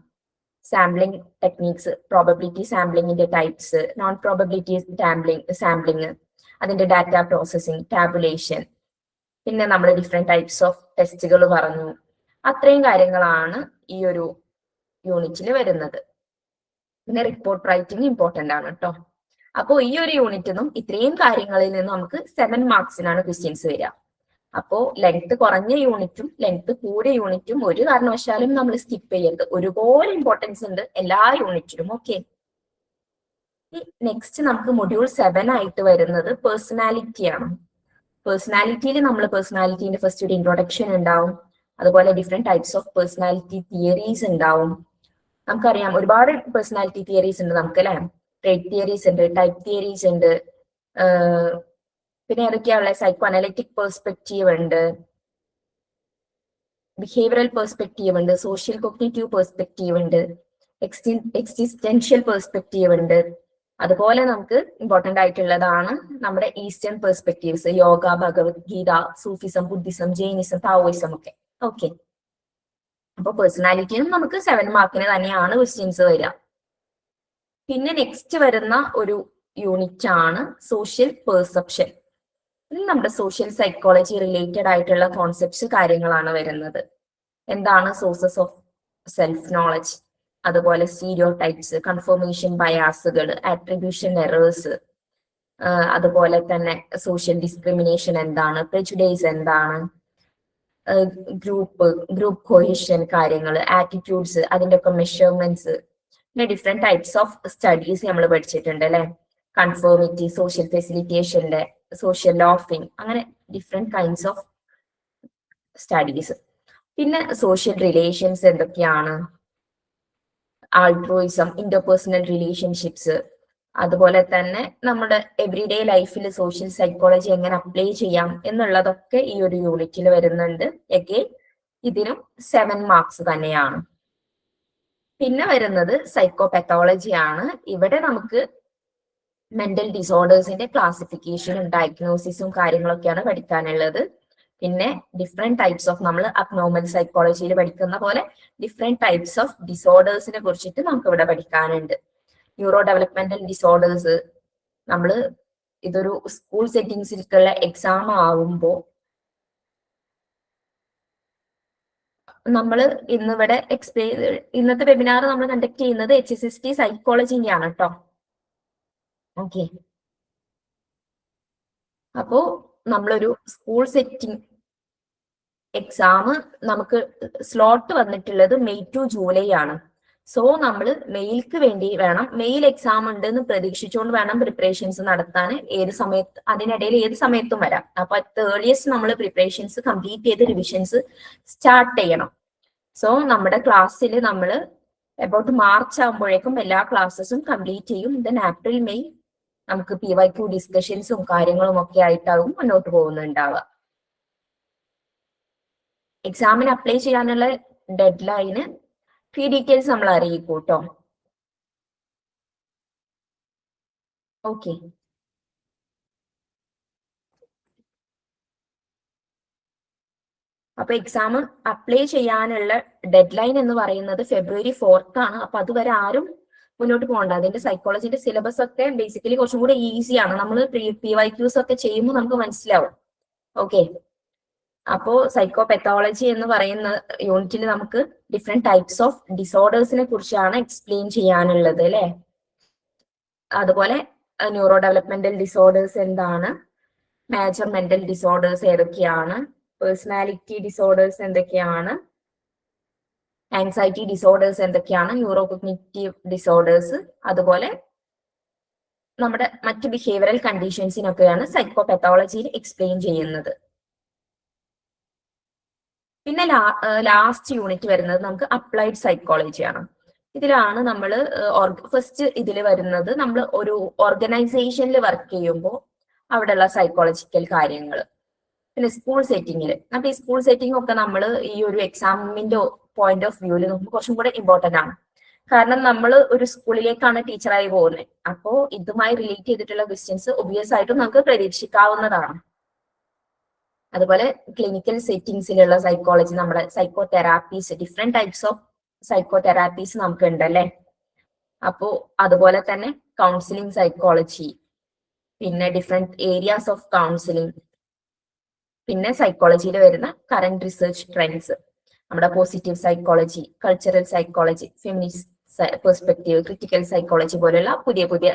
സാമ്പിളിംഗ് ടെക്നീക്സ്, പ്രോബബിലിറ്റി സാമ്പിളിംഗിന്റെ ടൈപ്സ്, നോൺ പ്രോബബിലിറ്റി സാമ്പിളിംഗ്, അതിന്റെ ഡാറ്റ പ്രോസസ്സിംഗ്, ടാബുലേഷൻ, പിന്നെ നമ്മൾ ഡിഫറെന്റ് ടൈപ്സ് ഓഫ് ടെസ്റ്റുകൾ പറഞ്ഞു. അത്രയും കാര്യങ്ങളാണ് ഈ ഒരു യൂണിറ്റിൽ വരുന്നത്. പിന്നെ റിപ്പോർട്ട് റൈറ്റിംഗ് ഇമ്പോർട്ടന്റ് ആണ് കേട്ടോ. അപ്പോൾ ഈ ഒരു യൂണിറ്റിനും ഇത്രയും കാര്യങ്ങളിൽ നിന്ന് നമുക്ക് 7 മാർക്സിനാണ് ക്വസ്റ്റ്യൻസ് വരിക. അപ്പോ ലെങ്ത് കുറഞ്ഞ യൂണിറ്റും ലെങ്ത് കൂടിയ യൂണിറ്റും ഒരു കാരണവശാലും നമ്മൾ സ്കിപ്പ് ചെയ്യരുത്. ഒരുപോലെ ഇമ്പോർട്ടൻസ് ഉണ്ട് എല്ലാ യൂണിറ്റിലും. ഓക്കെ, നെക്സ്റ്റ് നമുക്ക് മൊഡ്യൂൾ 7 ആയിട്ട് വരുന്നത് പേഴ്സണാലിറ്റി ആണ്. പേഴ്സണാലിറ്റിയിൽ നമ്മൾ പേഴ്സണാലിറ്റിന്റെ ഫസ്റ്റ് ഒരു ഇൻട്രൊഡക്ഷൻ ഉണ്ടാവും, അതുപോലെ different types of personality theories ഉണ്ടാവും. നമുക്കറിയാം ഒരുപാട് പേഴ്സണാലിറ്റി തിയറീസ് ഉണ്ട് നമുക്ക് അല്ലെ. ട്രേറ്റ് തിയറീസ് ഉണ്ട്, ടൈപ്പ് തിയറീസ് ഉണ്ട്, പിന്നെ ഏതൊക്കെയുള്ള സൈക്കോ അനലിറ്റിക് പെർസ്പെക്റ്റീവ് ഉണ്ട്, ബിഹേവിയറൽ പെർസ്പെക്റ്റീവ് ഉണ്ട്, സോഷ്യൽ കോഗ്നിറ്റീവ് പെർസ്പെക്റ്റീവ് ഉണ്ട്, എക്സിസ്റ്റൻഷ്യൽ പെർസ്പെക്റ്റീവ് ഉണ്ട്. അതുപോലെ നമുക്ക് ഇമ്പോർട്ടന്റ് ആയിട്ടുള്ളതാണ് നമ്മുടെ eastern perspectives, yoga, Bhagavad Gita, Sufism, Buddhism, Jainism, Taoism ഒക്കെ. ഓക്കെ, അപ്പൊ പേഴ്സണാലിറ്റിയും നമുക്ക് 7 മാർക്കിന് തന്നെയാണ് ക്വസ്റ്റ്യൻസ് വരിക. പിന്നെ നെക്സ്റ്റ് വരുന്ന ഒരു യൂണിറ്റ് ആണ് സോഷ്യൽ പെർസെപ്ഷൻ. നമ്മുടെ സോഷ്യൽ സൈക്കോളജി റിലേറ്റഡ് ആയിട്ടുള്ള കോൺസെപ്റ്റ്സ് കാര്യങ്ങളാണ് വരുന്നത്. എന്താണ് സോഴ്സസ് ഓഫ് സെൽഫ് നോളജ്, അതുപോലെ സ്റ്റീരിയോ ടൈപ്സ്, കൺഫർമേഷൻ ബയാസുകൾ, ആട്രിബ്യൂഷൻ എറേഴ്സ്, അതുപോലെ തന്നെ സോഷ്യൽ ഡിസ്ക്രിമിനേഷൻ എന്താണ്, പ്രെജുഡൈസ് എന്താണ്, ഗ്രൂപ്പ് കൊഹീഷൻ കാര്യങ്ങൾ, ആറ്റിറ്റ്യൂഡ്സ്, അതിന്റെ ഒക്കെ മെഷർമെന്റ്സ്, പിന്നെ ഡിഫറെന്റ് ടൈപ്സ് ഓഫ് സ്റ്റഡീസ് നമ്മൾ പഠിച്ചിട്ടുണ്ട് അല്ലെ. കൺഫോർമിറ്റി, സോഷ്യൽ ഫെസിലിറ്റേഷന്റെ, സോഷ്യൽ ലോഫിംഗ്, അങ്ങനെ ഡിഫറെന്റ് കൈൻഡ്സ് ഓഫ് സ്റ്റഡീസ്. പിന്നെ സോഷ്യൽ റിലേഷൻസ് എന്തൊക്കെയാണ്, ആൾട്രോയിസം, ഇന്റർപേഴ്സണൽ റിലേഷൻഷിപ്സ്, അതുപോലെ തന്നെ നമ്മുടെ എവറിഡേ ലൈഫിൽ സോഷ്യൽ സൈക്കോളജി എങ്ങനെ അപ്ലൈ ചെയ്യാം എന്നുള്ളതൊക്കെ ഈ ഒരു യൂണിറ്റിൽ വരുന്നുണ്ട്. എഗെയിൻ ഇതിനും 7 മാർക്സ് തന്നെയാണ്. പിന്നെ വരുന്നത് സൈക്കോപാത്തോളജി ആണ്. ഇവിടെ നമുക്ക് മെന്റൽ ഡിസോർഡേഴ്സിന്റെ ക്ലാസിഫിക്കേഷനും ഡയഗ്നോസിസും കാര്യങ്ങളൊക്കെയാണ് പഠിക്കാനുള്ളത്. പിന്നെ ഡിഫറെന്റ് ടൈപ്സ് ഓഫ്, നമ്മൾ അബ്നോർമൽ സൈക്കോളജിയിൽ പഠിക്കുന്ന പോലെ ഡിഫറെന്റ് ടൈപ്സ് ഓഫ് ഡിസോർഡേഴ്സിനെ കുറിച്ചിട്ട് നമുക്ക് ഇവിടെ പഠിക്കാനുണ്ട്. ന്യൂറോ ഡെവലപ്മെന്റൽ ഡിസോർഡേഴ്സ്, നമ്മൾ ഇതൊരു സ്കൂൾ സെറ്റിംഗ്സിലേക്കുള്ള എക്സാം ആവുമ്പോൾ നമ്മൾ ഇന്നിവിടെ ഇന്നത്തെ വെബിനാർ നമ്മൾ കണ്ടക്ട് ചെയ്യുന്നത് HSST സൈക്കോളജിന്റെ ആണ് കേട്ടോ. ഓക്കെ, അപ്പോ നമ്മളൊരു സ്കൂൾ സെറ്റിംഗ് എക്സാം നമുക്ക് സ്ലോട്ട് വന്നിട്ടുള്ളത് മെയ് ടു ജൂലൈ ആണ്. സോ നമ്മൾ മെയിൽക്ക് വേണ്ടി വേണം, മെയിൽ എക്സാം ഉണ്ട് എന്ന് പ്രതീക്ഷിച്ചുകൊണ്ട് വേണം പ്രിപ്പറേഷൻസ് നടത്താൻ. ഏത് സമയത്ത്, അതിനിടയിൽ ഏത് സമയത്തും വരാം. അപ്പൊ ഏർലിയസ്റ്റ് നമ്മൾ പ്രിപ്പറേഷൻസ് കംപ്ലീറ്റ് ചെയ്ത് റിവിഷൻസ് സ്റ്റാർട്ട് ചെയ്യണം. സോ നമ്മുടെ ക്ലാസ്സിൽ നമ്മൾ അബൌട്ട് മാർച്ച് ആകുമ്പോഴേക്കും എല്ലാ ക്ലാസ്സസും കംപ്ലീറ്റ് ചെയ്യും. ദെൻ ഏപ്രിൽ മെയ് നമുക്ക് PYQ ഡിസ്കഷൻസും കാര്യങ്ങളും ഒക്കെ ആയിട്ടാവും മുന്നോട്ട് പോകുന്നുണ്ടാവുക. എക്സാമിന് അപ്ലൈ ചെയ്യാനുള്ള ഡെഡ് ലൈന് ഫീ ഡീറ്റെയിൽസ് നമ്മൾ അറിയിക്കും കേട്ടോ. ഓക്കെ, അപ്പൊ എക്സാം അപ്ലൈ ചെയ്യാനുള്ള ഡെഡ് ലൈൻ എന്ന് പറയുന്നത് February 4th ആണ്. അപ്പൊ അതുവരെ ആരും മുന്നോട്ട് പോകണ്ട. അതിന്റെ സൈക്കോളജിന്റെ സിലബസ് ഒക്കെ ബേസിക്കലി കുറച്ചും കൂടെ ഈസിയാണ്. നമ്മൾ PYQs ഒക്കെ ചെയ്യുമ്പോൾ നമുക്ക് മനസ്സിലാവും. ഓക്കെ, അപ്പോ സൈക്കോപെത്തോളജി എന്ന് പറയുന്ന യൂണിറ്റിൽ നമുക്ക് ഡിഫറെന്റ് ടൈപ്സ് ഓഫ് ഡിസോർഡേഴ്സിനെ കുറിച്ചാണ് എക്സ്പ്ലെയിൻ ചെയ്യാനുള്ളത് അല്ലെ. അതുപോലെ ന്യൂറോ ഡെവലപ്മെന്റൽ ഡിസോർഡേഴ്സ് എന്താണ്, മേജർ മെന്റൽ ഡിസോർഡേഴ്സ് ഏതൊക്കെയാണ്, പേഴ്സണാലിറ്റി ഡിസോർഡേഴ്സ് എന്തൊക്കെയാണ്, ആൻസൈറ്റി ഡിസോർഡേഴ്സ് എന്തൊക്കെയാണ്, ന്യൂറോ കോഗ്നിറ്റീവ് ഡിസോർഡേഴ്സ്, അതുപോലെ നമ്മുടെ മറ്റ് ബിഹേവിയറൽ കണ്ടീഷൻസിനൊക്കെയാണ് സൈക്കോപെത്തോളജിയിൽ എക്സ്പ്ലെയിൻ ചെയ്യുന്നത്. പിന്നെ ലാസ്റ്റ് യൂണിറ്റ് വരുന്നത് നമുക്ക് അപ്ലൈഡ് സൈക്കോളജിയാണ്. ഇതിലാണ് നമ്മൾ ഫസ്റ്റ് ഇതിൽ വരുന്നത് നമ്മൾ ഒരു ഓർഗനൈസേഷനിൽ വർക്ക് ചെയ്യുമ്പോൾ അവിടെയുള്ള സൈക്കോളജിക്കൽ കാര്യങ്ങൾ. പിന്നെ സ്കൂൾ സെറ്റിങ്ങിൽ, അപ്പൊ ഈ സ്കൂൾ സെറ്റിംഗ് ഒക്കെ നമ്മൾ ഈ ഒരു എക്സാമിന്റെ പോയിന്റ് ഓഫ് വ്യൂവിൽ നോക്കുമ്പോൾ കുറച്ചും കൂടെ ഇമ്പോർട്ടന്റ് ആണ്. കാരണം നമ്മൾ ഒരു സ്കൂളിലേക്കാണ് ടീച്ചറായി പോകുന്നത്. അപ്പോൾ ഇതുമായി റിലേറ്റ് ചെയ്തിട്ടുള്ള ക്വസ്റ്റ്യൻസ് ഒബിയസ് ആയിട്ടും നമുക്ക് പ്രതീക്ഷിക്കാവുന്നതാണ്. അതുപോലെ ക്ലിനിക്കൽ സെറ്റിംഗ്സിലുള്ള സൈക്കോളജി, നമ്മുടെ psycho therapies, different types of psycho therapies നമുക്ക് ഉണ്ടല്ലേ. അപ്പോ അതുപോലെ തന്നെ കൗൺസിലിംഗ് സൈക്കോളജി, പിന്നെ ഡിഫറെന്റ് ഏരിയാസ് ഓഫ് കൗൺസിലിംഗ്, പിന്നെ സൈക്കോളജിയിൽ വരുന്ന കറന്റ് റിസർച്ച് ട്രെൻഡ്സ്, നമ്മുടെ positive psychology, cultural psychology, feminist perspective, critical psychology പോലുള്ള പുതിയ പുതിയ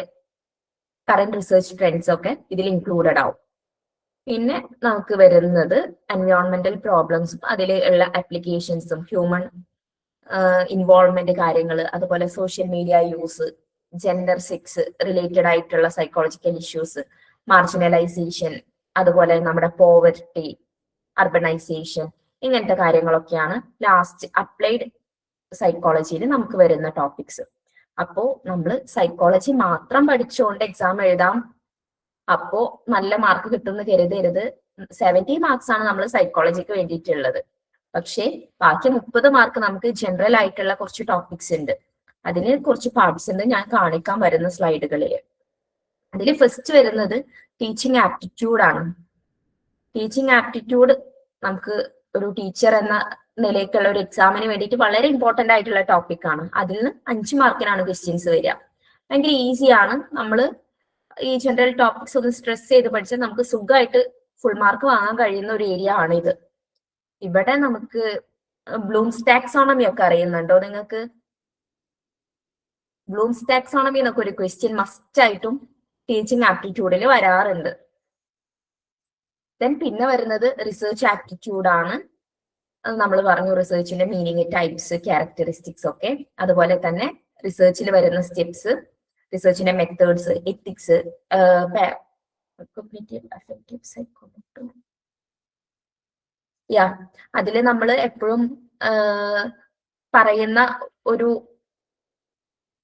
കറന്റ് റിസർച്ച് ട്രെൻഡ്സ് ഒക്കെ ഇതിൽ ഇൻക്ലൂഡഡ് ആവും. പിന്നെ നമുക്ക് വരുന്നത് എൻവയോൺമെന്റൽ പ്രോബ്ലംസും അതിൽ ഉള്ള ആപ്ലിക്കേഷൻസും, ഹ്യൂമൻ ഇൻവോൾവ്മെന്റ് കാര്യങ്ങൾ, അതുപോലെ social media use, gender sex related ആയിട്ടുള്ള സൈക്കോളജിക്കൽ ഇഷ്യൂസ്, മാർജിനലൈസേഷൻ, അതുപോലെ നമ്മുടെ പോവർട്ടി, അർബനൈസേഷൻ, ഇങ്ങനത്തെ കാര്യങ്ങളൊക്കെയാണ് ലാസ്റ്റ് അപ്ലൈഡ് സൈക്കോളജിയിൽ നമുക്ക് വരുന്ന ടോപ്പിക്സ്. അപ്പോ നമ്മൾ സൈക്കോളജി മാത്രം പഠിച്ചുകൊണ്ട് എക്സാം എഴുതാം, അപ്പോ നല്ല മാർക്ക് കിട്ടുമെന്ന് കരുതരുത്. 70 മാർക്സ് ആണ് നമ്മൾ സൈക്കോളജിക്ക് വേണ്ടിയിട്ടുള്ളത്. പക്ഷേ ബാക്കി 30 മാർക്ക് നമുക്ക് ജനറൽ ആയിട്ടുള്ള കുറച്ച് ടോപ്പിക്സ് ഉണ്ട്. അതിന് കുറച്ച് പാർട്സ് ഉണ്ട്, ഞാൻ കാണിക്കാൻ വരുന്ന സ്ലൈഡുകളിൽ. അതിൽ ഫസ്റ്റ് വരുന്നത് ടീച്ചിങ് ആപ്റ്റിറ്റ്യൂഡ് ആണ്. ടീച്ചിങ് ആപ്റ്റിറ്റ്യൂഡ് നമുക്ക് ഒരു ടീച്ചർ എന്ന നിലയ്ക്കുള്ള ഒരു എക്സാമിന് വേണ്ടിയിട്ട് വളരെ ഇമ്പോർട്ടന്റ് ആയിട്ടുള്ള ടോപ്പിക് ആണ്. അതിൽ നിന്ന് 5 മാർക്കിനാണ് ക്വസ്റ്റ്യൻസ് വരിക. ഭയങ്കര ഈസിയാണ്. നമ്മൾ ഈ ജനറൽ ടോപ്പിക്സ് ഒന്ന് സ്ട്രെസ് ചെയ്ത് പഠിച്ചാൽ നമുക്ക് സുഖമായിട്ട് ഫുൾ മാർക്ക് വാങ്ങാൻ കഴിയുന്ന ഒരു ഏരിയ ആണ് ഇത്. ഇവിടെ നമുക്ക് ബ്ലൂംസ് ടാക്സോണമി ഒക്കെ അറിയുന്നുണ്ടോ നിങ്ങൾക്ക്? ബ്ലൂംസ് ടാക്സോണമി എന്നൊക്കെ ഒരു ക്വസ്റ്റ്യൻ മസ്റ്റ് ആയിട്ടും ടീച്ചിങ് ആപ്റ്റിറ്റ്യൂഡിൽ വരാറുണ്ട്. ദെൻ പിന്നെ വരുന്നത് റിസർച്ച് ആപ്റ്റിറ്റ്യൂഡ് ആണ്. നമ്മൾ പറഞ്ഞു റിസർച്ചിന്റെ മീനിങ്, ടൈപ്സ്, ക്യാരക്ടറിസ്റ്റിക്സ് ഒക്കെ. അതുപോലെ തന്നെ റിസർച്ചിൽ വരുന്ന സ്റ്റെപ്സ്, റിസർച്ചിന്റെ മെത്തേഡ്സ്, എത്തിക്സ്, അതില് നമ്മൾ എപ്പോഴും പറയുന്ന ഒരു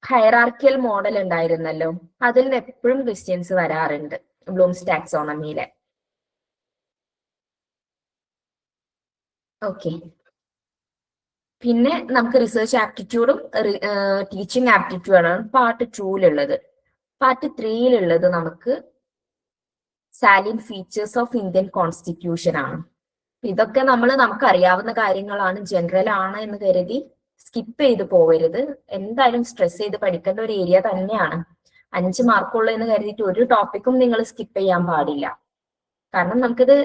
ഹൈറാർക്കിയൽ മോഡൽ ഉണ്ടായിരുന്നല്ലോ, അതിൽ നിന്ന് എപ്പോഴും ക്വസ്റ്റ്യൻസ് വരാറുണ്ട് ബ്ലൂംസ് ടാക്സോണമിയിലെ. ഓക്കെ, പിന്നെ നമുക്ക് റിസർച്ച് ആപ്റ്റിറ്റ്യൂഡും ടീച്ചിങ് ആപ്റ്റിറ്റ്യൂഡാണ് പാർട്ട് 2ലുള്ളത്. പാർട്ട് 3ലുള്ളത് നമുക്ക് salient features of Indian constitution ആണ്. ഇതൊക്കെ നമുക്ക് അറിയാവുന്ന കാര്യങ്ങളാണ്, ജനറൽ ആണ് എന്ന് കരുതി സ്കിപ്പ് ചെയ്ത് പോകരുത്. എന്തായാലും സ്ട്രെസ് ചെയ്ത് പഠിക്കേണ്ട ഒരു ഏരിയ തന്നെയാണ്. 5 മാർക്കുള്ള എന്ന് കരുതിയിട്ട് ഒരു ടോപ്പിക്കും നിങ്ങൾ സ്കിപ്പ് ചെയ്യാൻ പാടില്ല. കാരണം നമുക്കിത്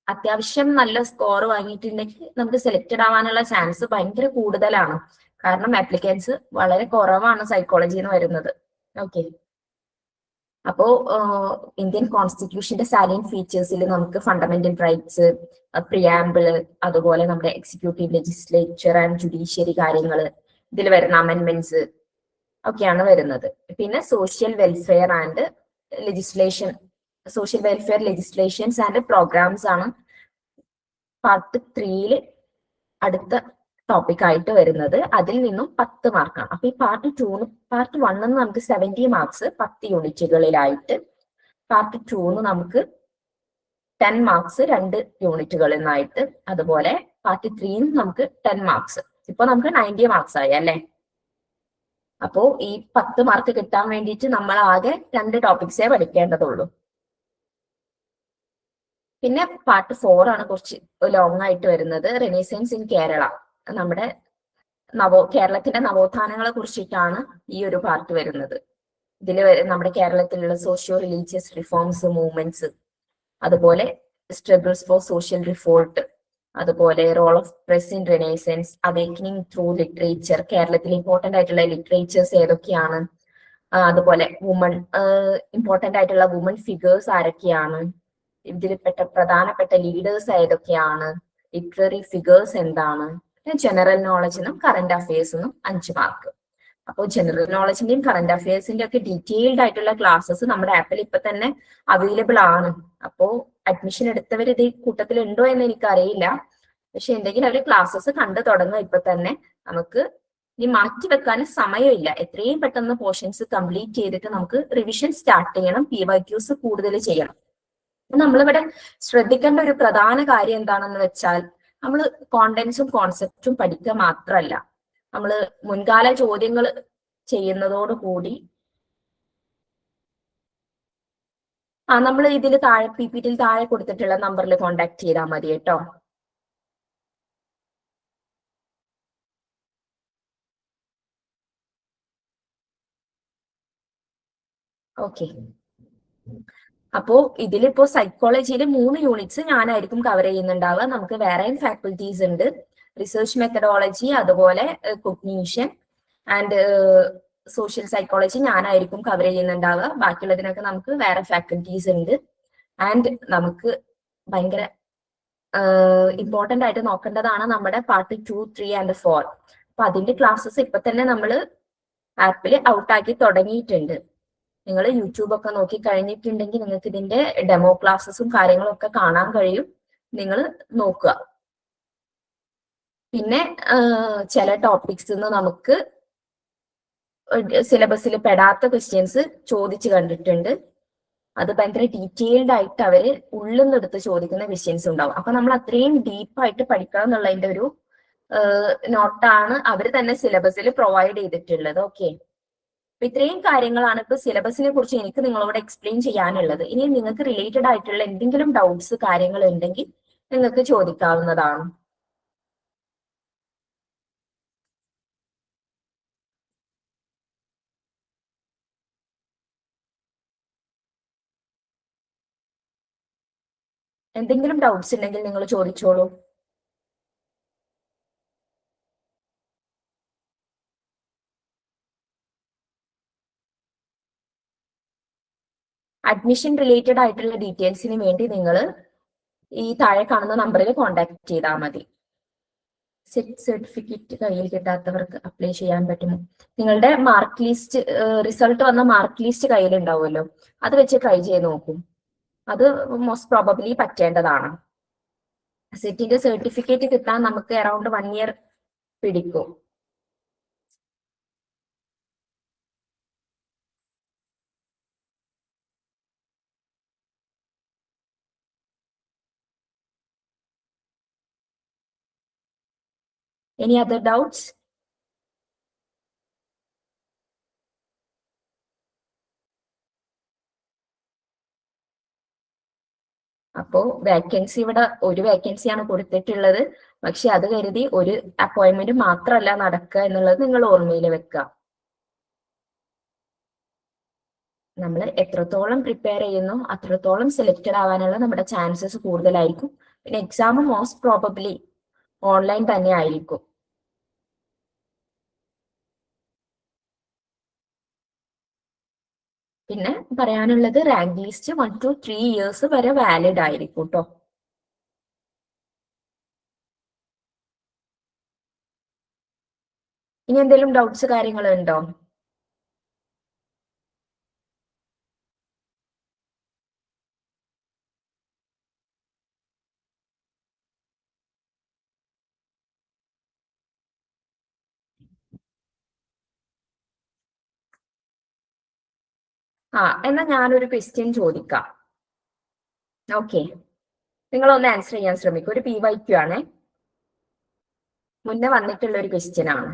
അത്യാവശ്യം നല്ല സ്കോർ വാങ്ങിയിട്ടുണ്ടെങ്കിൽ നമുക്ക് സെലക്റ്റഡ് ആവാനുള്ള ചാൻസ് ഭയങ്കര കൂടുതലാണ്. കാരണം ആപ്ലിക്കൻസ് വളരെ കുറവാണ് സൈക്കോളജി എന്ന് വരുന്നത്. ഓക്കെ, അപ്പോ ഇന്ത്യൻ കോൺസ്റ്റിറ്റ്യൂഷന്റെ സാലിയന്റ് ഫീച്ചേഴ്സിൽ നമുക്ക് ഫണ്ടമെന്റൽ റൈറ്റ്സ്, പ്രിയാമ്പിള്, അതുപോലെ നമ്മുടെ എക്സിക്യൂട്ടീവ്, ലെജിസ്ലേച്ചർ ആൻഡ് ജുഡീഷ്യറി കാര്യങ്ങൾ, ഇതിൽ വരുന്ന അമെന്റ്മെന്റ്സ് ഒക്കെയാണ് വരുന്നത്. പിന്നെ social welfare and legislation, social welfare legislations and programmes ആണ് പാർട്ട് 3ല് അടുത്ത ടോപ്പിക് ആയിട്ട് വരുന്നത്. അതിൽ നിന്നും 10 മാർക്കാണ്. അപ്പൊ ഈ പാർട്ട് 1 നമുക്ക് 70 മാർക്സ് 10 യൂണിറ്റുകളിലായിട്ട്, പാർട്ട് 2 നമുക്ക് 10 മാർക്സ് 2 യൂണിറ്റുകളിൽ നിന്നായിട്ട്, അതുപോലെ പാർട്ട് 3 നമുക്ക് 10 മാർക്സ്. ഇപ്പൊ നമുക്ക് 90 മാർക്സ് ആയി അല്ലെ. അപ്പോ ഈ 10 മാർക്ക് കിട്ടാൻ വേണ്ടിയിട്ട് നമ്മൾ ആകെ 2 ടോപ്പിക്സേ പഠിക്കേണ്ടതുള്ളൂ. പിന്നെ പാർട്ട് 4 ആണ് കുറച്ച് ലോങ് ആയിട്ട് വരുന്നത്, റെനൈസൻസ് ഇൻ കേരള. നമ്മുടെ കേരളത്തിന്റെ നവോത്ഥാനങ്ങളെ കുറിച്ചിട്ടാണ് ഈ ഒരു പാർട്ട് വരുന്നത്. ഇതിൽ നമ്മുടെ കേരളത്തിലുള്ള സോഷ്യോ റിലീജിയസ് റിഫോംസ്, മൂവ്മെന്റ്സ്, അതുപോലെ സ്ട്രഗിൾസ് ഫോർ സോഷ്യൽ റിഫോൾട്ട്, അതുപോലെ role of press in renaissance, awakening through literature, കേരളത്തിൽ ഇമ്പോർട്ടന്റ് ആയിട്ടുള്ള ലിറ്ററേച്ചേഴ്സ് ഏതൊക്കെയാണ്, അതുപോലെ വുമൺ ഇമ്പോർട്ടന്റ് ആയിട്ടുള്ള വുമൺ ഫിഗേഴ്സ് ആരൊക്കെയാണ്, ഇതിൽപ്പെട്ട പ്രധാനപ്പെട്ട ലീഡേഴ്സ് ഏതൊക്കെയാണ്, ലിറ്റററി ഫിഗേഴ്സ് എന്താണ്, ജനറൽ നോളജിനും കറന്റ് അഫയേഴ്സിനും 5 മാർക്ക്. അപ്പോൾ ജനറൽ നോളജിന്റെയും കറന്റ് അഫയേഴ്സിന്റെ ഒക്കെ ഡീറ്റെയിൽഡ് ആയിട്ടുള്ള ക്ലാസ്സസ് നമ്മുടെ ആപ്പിൽ ഇപ്പൊ തന്നെ അവൈലബിൾ ആണ്. അപ്പോ അഡ്മിഷൻ എടുത്തവർ ഇത് കൂട്ടത്തിൽ ഉണ്ടോ എന്ന് എനിക്കറിയില്ല. പക്ഷെ എന്തെങ്കിലും അവർ ക്ലാസ്സസ് കണ്ടു തുടങ്ങുക ഇപ്പൊ തന്നെ. നമുക്ക് ഇനി മാറ്റി വെക്കാൻ സമയമില്ല. എത്രയും പെട്ടെന്ന് പോർഷൻസ് കംപ്ലീറ്റ് ചെയ്തിട്ട് നമുക്ക് റിവിഷൻ സ്റ്റാർട്ട് ചെയ്യണം, PYQs കൂടുതൽ ചെയ്യണം. നമ്മളിവിടെ ശ്രദ്ധിക്കേണ്ട ഒരു പ്രധാന കാര്യം എന്താണെന്ന് വെച്ചാൽ, നമ്മൾ കോണ്ടന്റ്സും കോൺസെപ്റ്റും പഠിക്കുക മാത്രമല്ല, നമ്മൾ മുൻകാല ചോദ്യങ്ങൾ ചെയ്യുന്നതോടുകൂടി നമ്മൾ ഇതിൽ താഴെ PPT താഴെ കൊടുത്തിട്ടുള്ള നമ്പറിൽ കോണ്ടാക്ട് ചെയ്താൽ മതി കേട്ടോ. ഓക്കെ, അപ്പോ ഇതിലിപ്പോ സൈക്കോളജിയിൽ 3 യൂണിറ്റ്സ് ഞാനായിരിക്കും കവർ ചെയ്യുന്നുണ്ടാവുക. നമുക്ക് വേറെയും ഫാക്കൽറ്റീസ് ഉണ്ട്, റിസർച്ച് മെത്തഡോളജി, അതുപോലെ കൊഗ്നീഷൻ ആൻഡ് സോഷ്യൽ സൈക്കോളജി ഞാനായിരിക്കും കവർ ചെയ്യുന്നുണ്ടാവുക. ബാക്കിയുള്ളതിനൊക്കെ നമുക്ക് വേറെ ഫാക്കൽറ്റീസ് ഉണ്ട്. ആൻഡ് നമുക്ക് ഭയങ്കര ഇമ്പോർട്ടന്റ് ആയിട്ട് നോക്കേണ്ടതാണ് നമ്മുടെ പാർട്ട് 2, 3 ആൻഡ് 4. അപ്പൊ അതിന്റെ ക്ലാസ്സസ് ഇപ്പൊ തന്നെ നമ്മൾ ആപ്പിൽ ഔട്ടാക്കി തുടങ്ങിയിട്ടുണ്ട്. നിങ്ങൾ യൂട്യൂബ് ഒക്കെ നോക്കി കഴിഞ്ഞിട്ടുണ്ടെങ്കിൽ നിങ്ങൾക്ക് ഇതിന്റെ ഡെമോ ക്ലാസ്സസും കാര്യങ്ങളും ഒക്കെ കാണാൻ കഴിയും. നിങ്ങൾ നോക്കുക. പിന്നെ ചില ടോപ്പിക്സ് നമുക്ക് സിലബസിൽ പെടാത്ത ക്വസ്റ്റ്യൻസ് ചോദിച്ചു കണ്ടിട്ടുണ്ട്. അത് ഭയങ്കര ഡീറ്റെയിൽഡ് ആയിട്ട് അവര് ഉള്ളിൽ നിന്ന് എടുത്ത് ചോദിക്കുന്ന ക്വസ്റ്റ്യൻസ് ഉണ്ടാവും. അപ്പൊ നമ്മൾ അത്രയും ഡീപ്പായിട്ട് പഠിക്കണം എന്നുള്ളതിന്റെ ഒരു നോട്ടാണ് അവർ തന്നെ സിലബസിൽ പ്രൊവൈഡ് ചെയ്തിട്ടുള്ളത്. ഓക്കെ, അപ്പൊ ഇത്രയും കാര്യങ്ങളാണ് ഇപ്പൊ സിലബസിനെ കുറിച്ച് എനിക്ക് നിങ്ങളോട് എക്സ്പ്ലെയിൻ ചെയ്യാനുള്ളത്. ഇനി നിങ്ങൾക്ക് റിലേറ്റഡ് ആയിട്ടുള്ള എന്തെങ്കിലും ഡൗട്ട്സ് കാര്യങ്ങൾ ഉണ്ടെങ്കിൽ നിങ്ങൾക്ക് ചോദിക്കാവുന്നതാണ്. എന്തെങ്കിലും ഡൗട്ട്സ് ഉണ്ടെങ്കിൽ നിങ്ങൾ ചോദിച്ചോളൂ. അഡ്മിഷൻ റിലേറ്റഡ് ആയിട്ടുള്ള ഡീറ്റെയിൽസിന് വേണ്ടി നിങ്ങൾ ഈ താഴെ കാണുന്ന നമ്പറിൽ കോൺടാക്ട് ചെയ്താൽ മതി. സെറ്റ് സർട്ടിഫിക്കറ്റ് കയ്യിൽ കിട്ടാത്തവർക്ക് അപ്ലൈ ചെയ്യാൻ പറ്റുമോ? നിങ്ങളുടെ മാർക്ക് ലിസ്റ്റ്, റിസൾട്ട് വന്ന മാർക്ക് ലിസ്റ്റ് കയ്യിലുണ്ടാവുമല്ലോ, അത് വെച്ച് ട്രൈ ചെയ്ത് നോക്കും. അത് മോസ്റ്റ് പ്രോബബ്ലി പറ്റേണ്ടതാണ്. സെറ്റിന്റെ സർട്ടിഫിക്കറ്റ് കിട്ടാൻ നമുക്ക് അറൌണ്ട് 1 ഇയർ പിടിക്കും. Any other doubts? അപ്പോ വേക്കൻസി ഇവിടെ ഒരു വേക്കൻസിയാണ് കൊടുത്തിട്ടുള്ളത്. പക്ഷെ അത് കരുതി ഒരു അപ്പോയിന്റ്മെന്റ് മാത്രമല്ല നടക്കുക എന്നുള്ളത് നിങ്ങൾ ഓർമ്മയിൽ വെക്കുക. നമ്മൾ എത്രത്തോളം പ്രിപ്പയർ ചെയ്യുന്നു അത്രത്തോളം സെലക്റ്റഡ് ആവാനുള്ള നമ്മുടെ ചാൻസസ് കൂടുതലായിരിക്കും. പിന്നെ എക്സാം മോസ്റ്റ് പ്രോബബ്ലി ഓൺലൈൻ തന്നെ ആയിരിക്കും. പിന്നെ പറയാനുള്ളത് റാങ്ക് ലിസ്റ്റ് 1 to 3 ഇയേഴ്സ് വരെ വാലിഡ് ആയിരിക്കും കേട്ടോ. ഇനി എന്തെങ്കിലും ഡൗട്ട്സ് കാര്യങ്ങളുണ്ടോ? എന്നാ ഞാനൊരു ക്വസ്റ്റ്യൻ ചോദിക്കാം. ഓക്കെ, നിങ്ങളൊന്ന് ആൻസർ ചെയ്യാൻ ശ്രമിക്കും. ഒരു PYQ ആണ്, മുന്നേ വന്നിട്ടുള്ള ഒരു ക്വസ്റ്റ്യൻ ആണ്.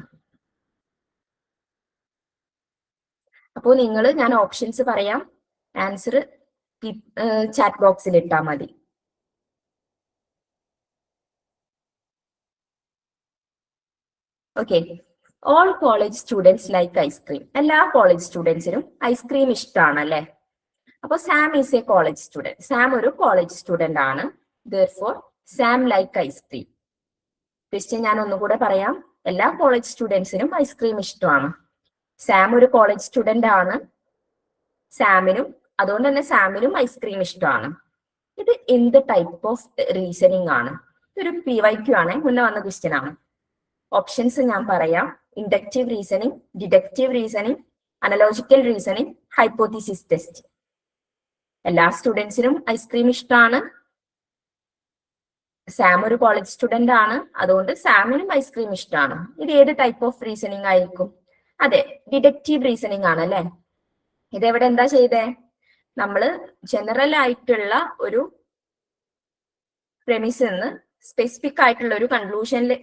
അപ്പോൾ ഞാൻ ഓപ്ഷൻസ് പറയാം, ആൻസർ ചാറ്റ് ബോക്സിൽ ഇട്ടാൽ മതി. Okay, all college students like ice cream. എല്ലാ കോളേജ് സ്റ്റുഡൻസിനും ഐസ്ക്രീം ഇഷ്ടമാണ് അല്ലെ? അപ്പൊ Sam is A college student. Sam ഒരു കോളേജ് സ്റ്റുഡന്റ് ആണ്. Therefore, Sam like ice cream. Question ഞാൻ ഒന്നുകൂടെ പറയാം. എല്ലാ കോളേജ് സ്റ്റുഡൻസിനും ഐസ്ക്രീം ഇഷ്ടമാണ്. സാം ഒരു കോളേജ് സ്റ്റുഡന്റ് ആണ്. അതുകൊണ്ട് തന്നെ സാമിനും ഐസ്ക്രീം ഇഷ്ടമാണ്. ഇത് എന്ത് ടൈപ്പ് ഓഫ് റീസണിങ് ആണ്? ഇതൊരു PYQ ആണ്, മുന്നേ വന്ന ക്വസ്റ്റ്യൻ ആണ്. ഓപ്ഷൻസ് ഞാൻ പറയാം. Inductive reasoning, deductive reasoning, analogical reasoning, hypothesis test. എല്ലാ സ്റ്റുഡൻസിനും ഐസ്ക്രീം ഇഷ്ടമാണ്. സാം ഒരു കോളേജ് സ്റ്റുഡന്റ് ആണ്, അതുകൊണ്ട് സാമിനും ഐസ്ക്രീം ഇഷ്ടമാണ്. ഇത് ഏത് ടൈപ്പ് ഓഫ് റീസണിങ് ആയിരിക്കും? അതെ, ഡിഡക്റ്റീവ് റീസണിങ് ആണ് അല്ലെ. ഇതെവിടെ എന്താ ചെയ്തേ? നമ്മള് ജനറൽ ആയിട്ടുള്ള ഒരു പ്രെമിസ് നിന്ന് സ്പെസിഫിക് ആയിട്ടുള്ള ഒരു കൺക്ലൂഷനിൽ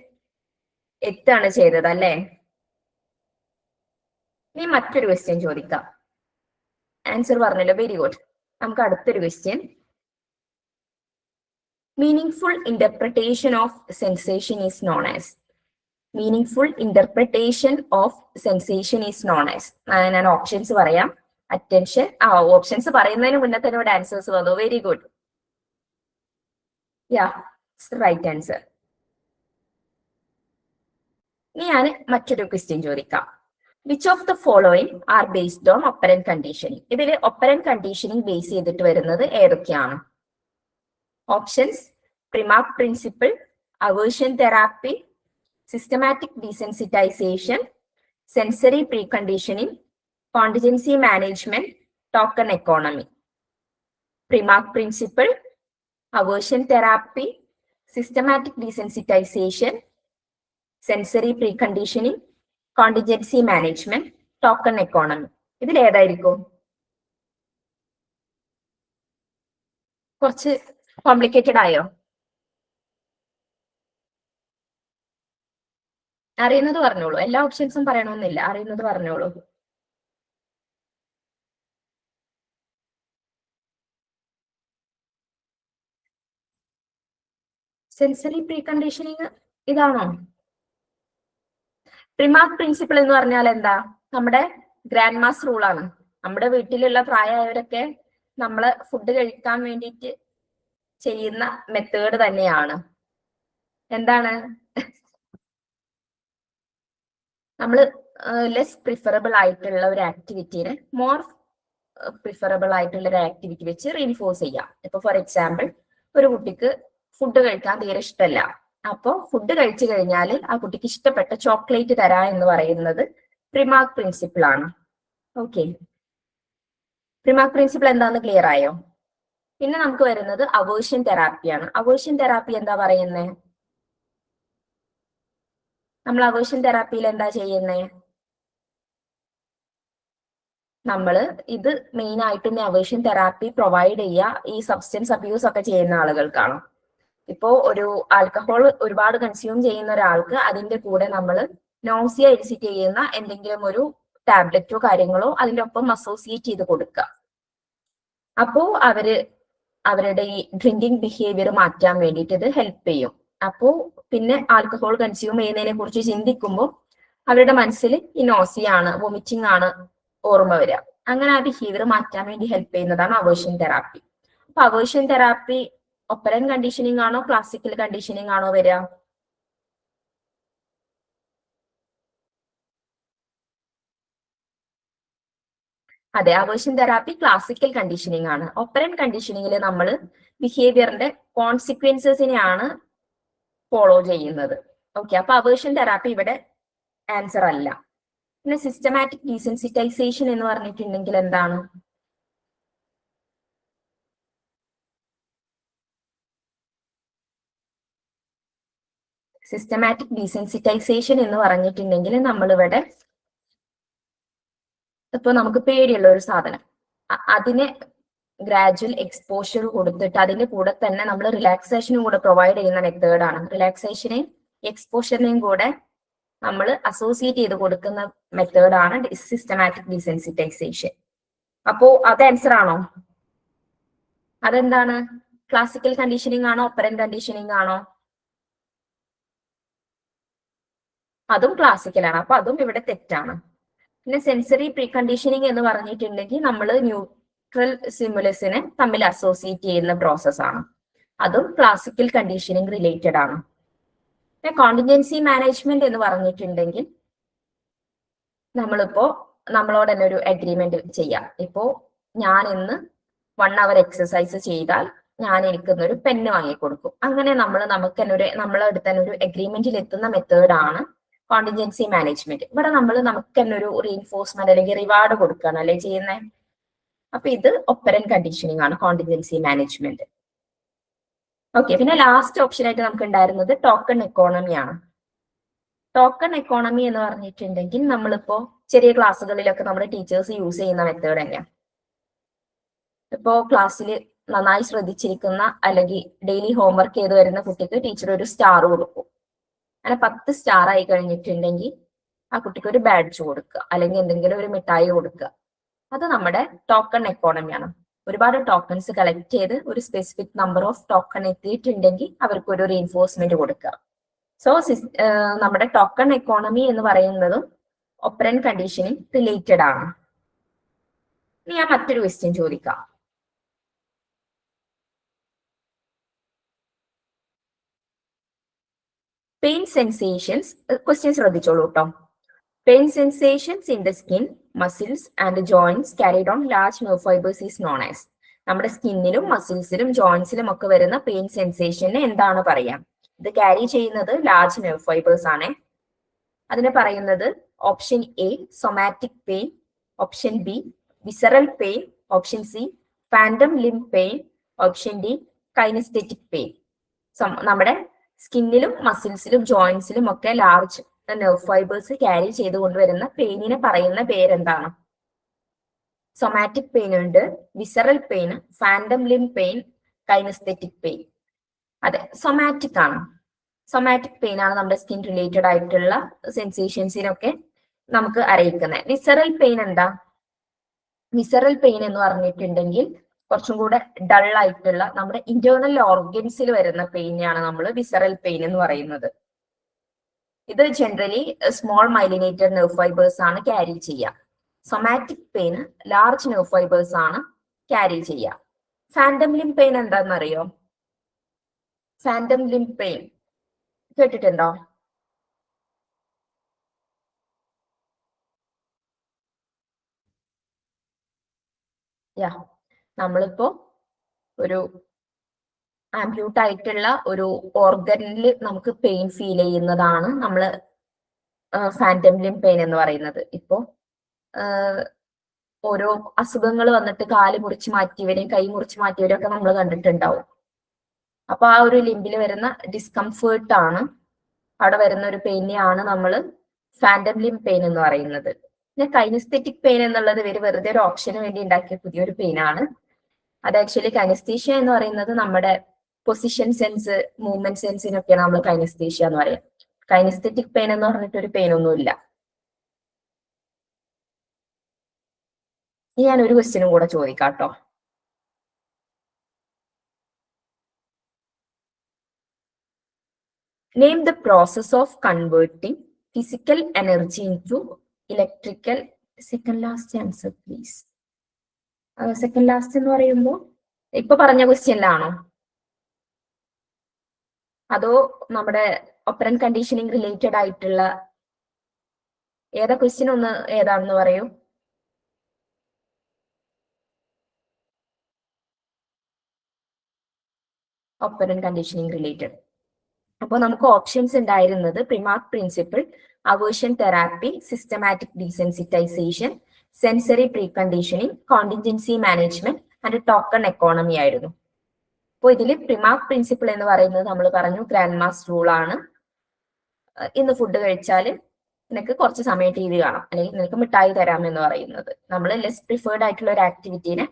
എത്താണ് ചെയ്തത് അല്ലേ. ഇനി മറ്റൊരു ക്വസ്റ്റ്യൻ ചോദിക്കാം. ആൻസർ പറഞ്ഞല്ലോ, വെരി ഗുഡ്. നമുക്ക് അടുത്തൊരു question. Meaningful interpretation of sensation is known as. Meaningful interpretation of sensation is known as. ഞാൻ ഓപ്ഷൻസ് പറയാം. അറ്റൻഷൻ. ഓപ്ഷൻസ് പറയുന്നതിന് മുന്നേ തന്നെ ഇവിടെ ആൻസേഴ്സ് വന്നു. Very good. Right answer. ഇനി ഞാൻ മറ്റൊരു ക്വസ്റ്റ്യൻ ചോദിക്കാം. Which of the following are based on operant conditioning? ഇതിൽ ഒപ്പറന്റ് കണ്ടീഷനിങ് ബേസ് ചെയ്തിട്ട് വരുന്നത് ഏതൊക്കെയാണ്? Options: Premack principle, aversion therapy, systematic desensitisation, sensory preconditioning, contingency management, token economy. Premack principle, aversion therapy, systematic desensitisation, sensory preconditioning, contingency management, token economy. ഇതിൽ ഏതായിരിക്കും? കുറച്ച് കോംപ്ലിക്കേറ്റഡ് ആയോ? അറിയുന്നത് പറഞ്ഞോളൂ. എല്ലാ ഓപ്ഷൻസും പറയണമെന്നില്ല, അറിയുന്നത് പറഞ്ഞോളൂ. സെൻസറി പ്രീകണ്ടീഷനിങ് ഇതാണോ? പ്രിമാക് പ്രിൻസിപ്പിൾ എന്ന് പറഞ്ഞാൽ എന്താ? നമ്മുടെ ഗ്രാൻഡ് മാസ് റൂൾ ആണ്. നമ്മുടെ വീട്ടിലുള്ള പ്രായമായവരൊക്കെ നമ്മള് ഫുഡ് കഴിക്കാൻ വേണ്ടിയിട്ട് ചെയ്യുന്ന മെത്തേഡ് തന്നെയാണ്. എന്താണ്? നമ്മൾ ലെസ് പ്രിഫറബിൾ ആയിട്ടുള്ള ഒരു ആക്ടിവിറ്റിനെ മോർ പ്രിഫറബിൾ ആയിട്ടുള്ള ഒരു ആക്ടിവിറ്റി വെച്ച് റീൻഫോഴ്സ് ചെയ്യാം. ഇപ്പൊ ഫോർ എക്സാമ്പിൾ, ഒരു കുട്ടിക്ക് ഫുഡ് കഴിക്കാൻ തീരെ ഇഷ്ടമല്ല. അപ്പോൾ ഫുഡ് കഴിച്ചു കഴിഞ്ഞാൽ ആ കുട്ടിക്ക് ഇഷ്ടപ്പെട്ട ചോക്ലേറ്റ് തരാ എന്ന് പറയുന്നത് പ്രിമാക് പ്രിൻസിപ്പിൾ ആണ്. ഓക്കെ, പ്രിമാക് പ്രിൻസിപ്പിൾ എന്താന്ന് ക്ലിയർ ആയോ? പിന്നെ നമുക്ക് വരുന്നത് അവേർഷൻ തെറാപ്പിയാണ്. അവേർഷൻ തെറാപ്പി എന്താ പറയുന്നത്? നമ്മൾ അവേർഷൻ തെറാപ്പിയിൽ എന്താ ചെയ്യുന്നത്? നമ്മള് ഇത് മെയിൻ ആയിട്ടും അവേർഷൻ തെറാപ്പി പ്രൊവൈഡ് ചെയ്യുക ഈ സബ്സ്റ്റൻസ് അബ്യൂസ് ഒക്കെ ചെയ്യുന്ന ആളുകൾക്കാണ്. ഇപ്പോ ഒരു ആൽക്കഹോൾ ഒരുപാട് കൺസ്യൂം ചെയ്യുന്ന ഒരാൾക്ക് അതിന്റെ കൂടെ നമ്മൾ നോസിയ എലിസിറ്റ് ചെയ്യുന്ന എന്തെങ്കിലും ഒരു ടാബ്ലറ്റോ കാര്യങ്ങളോ അതിന്റെ ഒപ്പം അസോസിയേറ്റ് ചെയ്ത് കൊടുക്കുക. അപ്പോ അവരുടെ ഈ ഡ്രിങ്കിങ് ബിഹേവിയർ മാറ്റാൻ വേണ്ടിയിട്ട് ഇത് ഹെൽപ്പ് ചെയ്യും. അപ്പോ പിന്നെ ആൽക്കഹോൾ കൺസ്യൂം ചെയ്യുന്നതിനെ കുറിച്ച് ചിന്തിക്കുമ്പോൾ അവരുടെ മനസ്സിൽ ഈ നോസിയാണ്, വൊമിറ്റിംഗ് ആണ് ഓർമ്മ വരിക. അങ്ങനെ ആ ബിഹേവിയർ മാറ്റാൻ വേണ്ടി ഹെൽപ്പ് ചെയ്യുന്നതാണ് അവേർഷൻ തെറാപ്പി. അപ്പൊ അവേർഷൻ തെറാപ്പി ഒപ്പറന്റ് കണ്ടീഷനിങ് ആണോ ക്ലാസിക്കൽ കണ്ടീഷനിങ് ആണോ വരിക? അതെ, അവേർഷൻ തെറാപ്പി ക്ലാസിക്കൽ കണ്ടീഷനിങ് ആണ്. ഒപ്പറന്റ് കണ്ടീഷനിങ്ങിൽ നമ്മൾ ബിഹേവിയറിന്റെ കോൺസിക്വൻസസിനെയാണ് ഫോളോ ചെയ്യുന്നത്. ഓക്കെ, അപ്പൊ അവേർഷൻ തെറാപ്പി ഇവിടെ ആൻസർ അല്ല. പിന്നെ സിസ്റ്റമാറ്റിക് ഡീസെൻസിറ്റൈസേഷൻ എന്ന് പറഞ്ഞിട്ടുണ്ടെങ്കിൽ എന്താണ്? സിസ്റ്റമാറ്റിക് ഡീസെൻസിറ്റൈസേഷൻ എന്ന് പറഞ്ഞിട്ടുണ്ടെങ്കിൽ നമ്മളിവിടെ ഇപ്പൊ നമുക്ക് പേടിയുള്ള ഒരു സാധനം അതിനെ ഗ്രാജുവൽ എക്സ്പോഷർ കൊടുത്തിട്ട് അതിന്റെ കൂടെ തന്നെ നമ്മൾ റിലാക്സേഷനും കൂടെ പ്രൊവൈഡ് ചെയ്യുന്ന മെത്തേഡാണ്. റിലാക്സേഷനെയും എക്സ്പോഷറിനെയും കൂടെ നമ്മൾ അസോസിയേറ്റ് ചെയ്ത് കൊടുക്കുന്ന മെത്തേഡാണ് സിസ്റ്റമാറ്റിക് ഡീസെൻസിറ്റൈസേഷൻ. അപ്പോ അത് ആൻസർ ആണോ? അതെന്താണ്? ക്ലാസിക്കൽ കണ്ടീഷനിങ് ആണോ ഒപ്പറന്റ് കണ്ടീഷനിങ് ആണോ? അതും ക്ലാസിക്കലാണ്. അപ്പൊ അതും ഇവിടെ തെറ്റാണ്. പിന്നെ സെൻസറി പ്രീകണ്ടീഷനിങ് എന്ന് പറഞ്ഞിട്ടുണ്ടെങ്കിൽ നമ്മൾ ന്യൂട്രൽ സ്റ്റിമുലസിനെ തമ്മിൽ അസോസിയേറ്റ് ചെയ്യുന്ന പ്രോസസ് ആണ്. അതും ക്ലാസിക്കൽ കണ്ടീഷനിങ് റിലേറ്റഡ് ആണ്. കോണ്ടിൻജൻസി മാനേജ്മെന്റ് എന്ന് പറഞ്ഞിട്ടുണ്ടെങ്കിൽ നമ്മളിപ്പോ നമ്മളോട് തന്നെ ഒരു അഗ്രിമെന്റ് ചെയ്യാം. ഇപ്പോ ഞാൻ ഇന്ന് 1 hour എക്സസൈസ് ചെയ്താൽ ഞാൻ എനിക്കൊന്നൊരു പെന്ന് വാങ്ങിക്കൊടുക്കും. അങ്ങനെ നമുക്ക് തന്നെ നമ്മളടുത്ത് തന്നെ ഒരു അഗ്രിമെന്റിൽ എത്തുന്ന മെത്തേഡാണ് കോണ്ടിൻജൻസി മാനേജ്മെന്റ്. ഇവിടെ നമുക്ക് തന്നെ ഒരു റീഇൻഫോഴ്സ്മെന്റ് അല്ലെങ്കിൽ റിവാർഡ് കൊടുക്കുകയാണ് അല്ലെ ചെയ്യുന്നത്. അപ്പൊ ഇത് ഒപ്പറന്റ് കണ്ടീഷനിങ് ആണ് കോണ്ടിൻജൻസി മാനേജ്മെന്റ്. ഓക്കെ, പിന്നെ ലാസ്റ്റ് ഓപ്ഷൻ ആയിട്ട് നമുക്ക് ഉണ്ടായിരുന്നത് ടോക്കൺ എക്കോണമി ആണ്. ടോക്കൺ എക്കോണമി എന്ന് പറഞ്ഞിട്ടുണ്ടെങ്കിൽ നമ്മളിപ്പോ ചെറിയ ക്ലാസ്സുകളിലൊക്കെ നമ്മുടെ ടീച്ചേഴ്സ് യൂസ് ചെയ്യുന്ന മെത്തേഡ് തന്നെയാണ്. ഇപ്പോ ക്ലാസ്സിൽ നന്നായി ശ്രദ്ധിച്ചിരിക്കുന്ന അല്ലെങ്കിൽ ഡെയിലി ഹോംവർക്ക് ചെയ്ത് വരുന്ന കുട്ടിക്ക് ടീച്ചർ ഒരു സ്റ്റാർ കൊടുക്കും. അങ്ങനെ 10 സ്റ്റാർ ആയി കഴിഞ്ഞിട്ടുണ്ടെങ്കിൽ ആ കുട്ടിക്ക് ഒരു ബാഡ്ജ് കൊടുക്കുക അല്ലെങ്കിൽ എന്തെങ്കിലും ഒരു മിഠായി കൊടുക്കുക. അത് നമ്മുടെ ടോക്കൺ എക്കോണമിയാണ്. ഒരുപാട് ടോക്കൺസ് കളക്ട് ചെയ്ത് ഒരു സ്പെസിഫിക് നമ്പർ ഓഫ് ടോക്കൺ എത്തിയിട്ടുണ്ടെങ്കിൽ അവർക്ക് ഒരു റീഇൻഫോഴ്സ്മെന്റ് കൊടുക്കുക. സോ നമ്മുടെ ടോക്കൺ എക്കോണമി എന്ന് പറയുന്നതും ഒപ്പറന്റ് കണ്ടീഷനിങ് റിലേറ്റഡ് ആണ്. ഇനി ഞാൻ മറ്റൊരു ക്വസ്റ്റ്യൻ ചോദിക്കാം. പെയിൻ സെൻസേഷൻസ്, ക്വസ്റ്റ്യൻ ശ്രദ്ധിച്ചോളൂ കേട്ടോ. Pain sensations in the skin, muscles and joints carried on large nerve fibers is known as. നമ്മുടെ സ്കിന്നിലും മസിൽസിലും ജോയിന്റ്സിലും ഒക്കെ വരുന്ന പെയിൻ സെൻസേഷന് എന്താണ് പറയാം? ഇത് ക്യാരി ചെയ്യുന്നത് ലാർജ് നെർവ് ഫൈബേഴ്സ് ആണ്. അതിനെ പറയുന്നത് option A somatic pain, option B visceral pain, option C phantom limb pain, option D kinaesthetic pain. നമ്മുടെ സ്കിന്നിലും മസിൽസിലും ജോയിന്റ്സിലും ഒക്കെ ലാർജ് നെർവ് ഫൈബേഴ്സ് ക്യാരി ചെയ്തുകൊണ്ടുവരുന്ന പെയിനിനെ പറയുന്ന പേരെന്താണ്? സൊമാറ്റിക് പെയിൻ ഉണ്ട്, visceral pain, phantom limb pain, kinaesthetic pain. അതെ, സൊമാറ്റിക് ആണ്. സൊമാറ്റിക് പെയിൻ ആണ് നമ്മുടെ സ്കിൻ റിലേറ്റഡ് ആയിട്ടുള്ള സെൻസേഷൻസിനൊക്കെ നമുക്ക് അറിയിക്കുന്നത്. വിസറൽ പെയിൻ എന്താ? വിസറൽ പെയിൻ എന്ന് പറഞ്ഞിട്ടുണ്ടെങ്കിൽ കുറച്ചും കൂടെ ഡൾ ആയിട്ടുള്ള നമ്മുടെ ഇന്റേണൽ ഓർഗൻസിൽ വരുന്ന പെയിനെയാണ് നമ്മൾ വിസറൽ പെയിൻ എന്ന് പറയുന്നത്. ഇത് generally small myelinated nerve fibres ആണ് ക്യാരി ചെയ്യുക. Somatic pain large nerve fibres ആണ് ക്യാരി ചെയ്യുക. ഫാൻഡം ലിംബ് പെയിൻ എന്താണെന്നറിയോ? ഫാൻഡം ലിംബ് പെയിൻ കേട്ടിട്ടുണ്ടോ? യാ, നമ്മളിപ്പോ ഒരു ആംപ്യൂട്ട് ആയിട്ടുള്ള ഒരു ഓർഗനിൽ നമുക്ക് പെയിൻ ഫീൽ ചെയ്യുന്നതാണ് നമ്മൾ ഫാൻഡം ലിംബ് പെയിൻ എന്ന് പറയുന്നത്. ഇപ്പോ ഓരോ അസുഖങ്ങൾ വന്നിട്ട് കാല് മുറിച്ച് മാറ്റിയവരെയും കൈ മുറിച്ച് മാറ്റിയവരും ഒക്കെ നമ്മൾ കണ്ടിട്ടുണ്ടാവും. അപ്പൊ ആ ഒരു ലിംബിൽ വരുന്ന ഡിസ്കംഫേർട്ട് ആണ്, അവിടെ വരുന്ന ഒരു പെയിനെയാണ് നമ്മൾ ഫാൻഡം ലിംബ് പെയിൻ എന്ന് പറയുന്നത്. പിന്നെ കൈനസ്തെറ്റിക് പെയിൻ എന്നുള്ളത് ഇവര് വെറുതെ ഒരു ഓപ്ഷന് വേണ്ടി ഉണ്ടാക്കിയ പുതിയൊരു പെയിൻ ആണ്. അത് ആക്ച്വലി കൈനസ്തീഷ്യ എന്ന് പറയുന്നത് നമ്മുടെ പൊസിഷൻ സെൻസ്, മൂവ്മെന്റ് സെൻസിനൊക്കെയാണ് നമ്മൾ കൈനസ്തീഷ്യ എന്ന് പറയാം. കൈനസ്തെറ്റിക് പെയിൻ എന്ന് പറഞ്ഞിട്ട് ഒരു പെയിൻ ഒന്നുമില്ല. ഞാൻ ഒരു ക്വസ്റ്റ്യനും കൂടെ ചോദിക്കാം കേട്ടോ. Name the process of converting physical energy into electrical. Second last answer please. Second last എന്ന് പറയുമ്പോൾ ഇപ്പൊ പറഞ്ഞ ക്വസ്റ്റ്യനിലാണോ അതോ നമ്മുടെ ഒപ്പറന്റ് കണ്ടീഷനിങ് റിലേറ്റഡ് ആയിട്ടുള്ള ഏതാ ക്വസ്റ്റ്യൻ? ഒന്ന് ഏതാണെന്ന് പറയൂ. Operant conditioning related. അപ്പോൾ നമുക്ക് ഓപ്ഷൻസ് ഉണ്ടായിരുന്നത് Premack principle, aversion therapy, systematic desensitisation, sensory preconditioning, contingency management and token economy ആയിരുന്നു. അപ്പോൾ ഇതിൽ പ്രിമാർക്ക് പ്രിൻസിപ്പിൾ എന്ന് പറയുന്നത് നമ്മൾ പറഞ്ഞു ഗ്രാൻഡ് മാസ് റൂൾ ആണ്. ഇന്ന് ഫുഡ് കഴിച്ചാൽ നിനക്ക് കുറച്ച് സമയം ടി വി കാണാം അല്ലെങ്കിൽ നിനക്ക് മിഠായി തരാം എന്ന് പറയുന്നത്. നമ്മൾ ലെസ് പ്രിഫേർഡ് ആയിട്ടുള്ള ഒരു ആക്ടിവിറ്റീനെ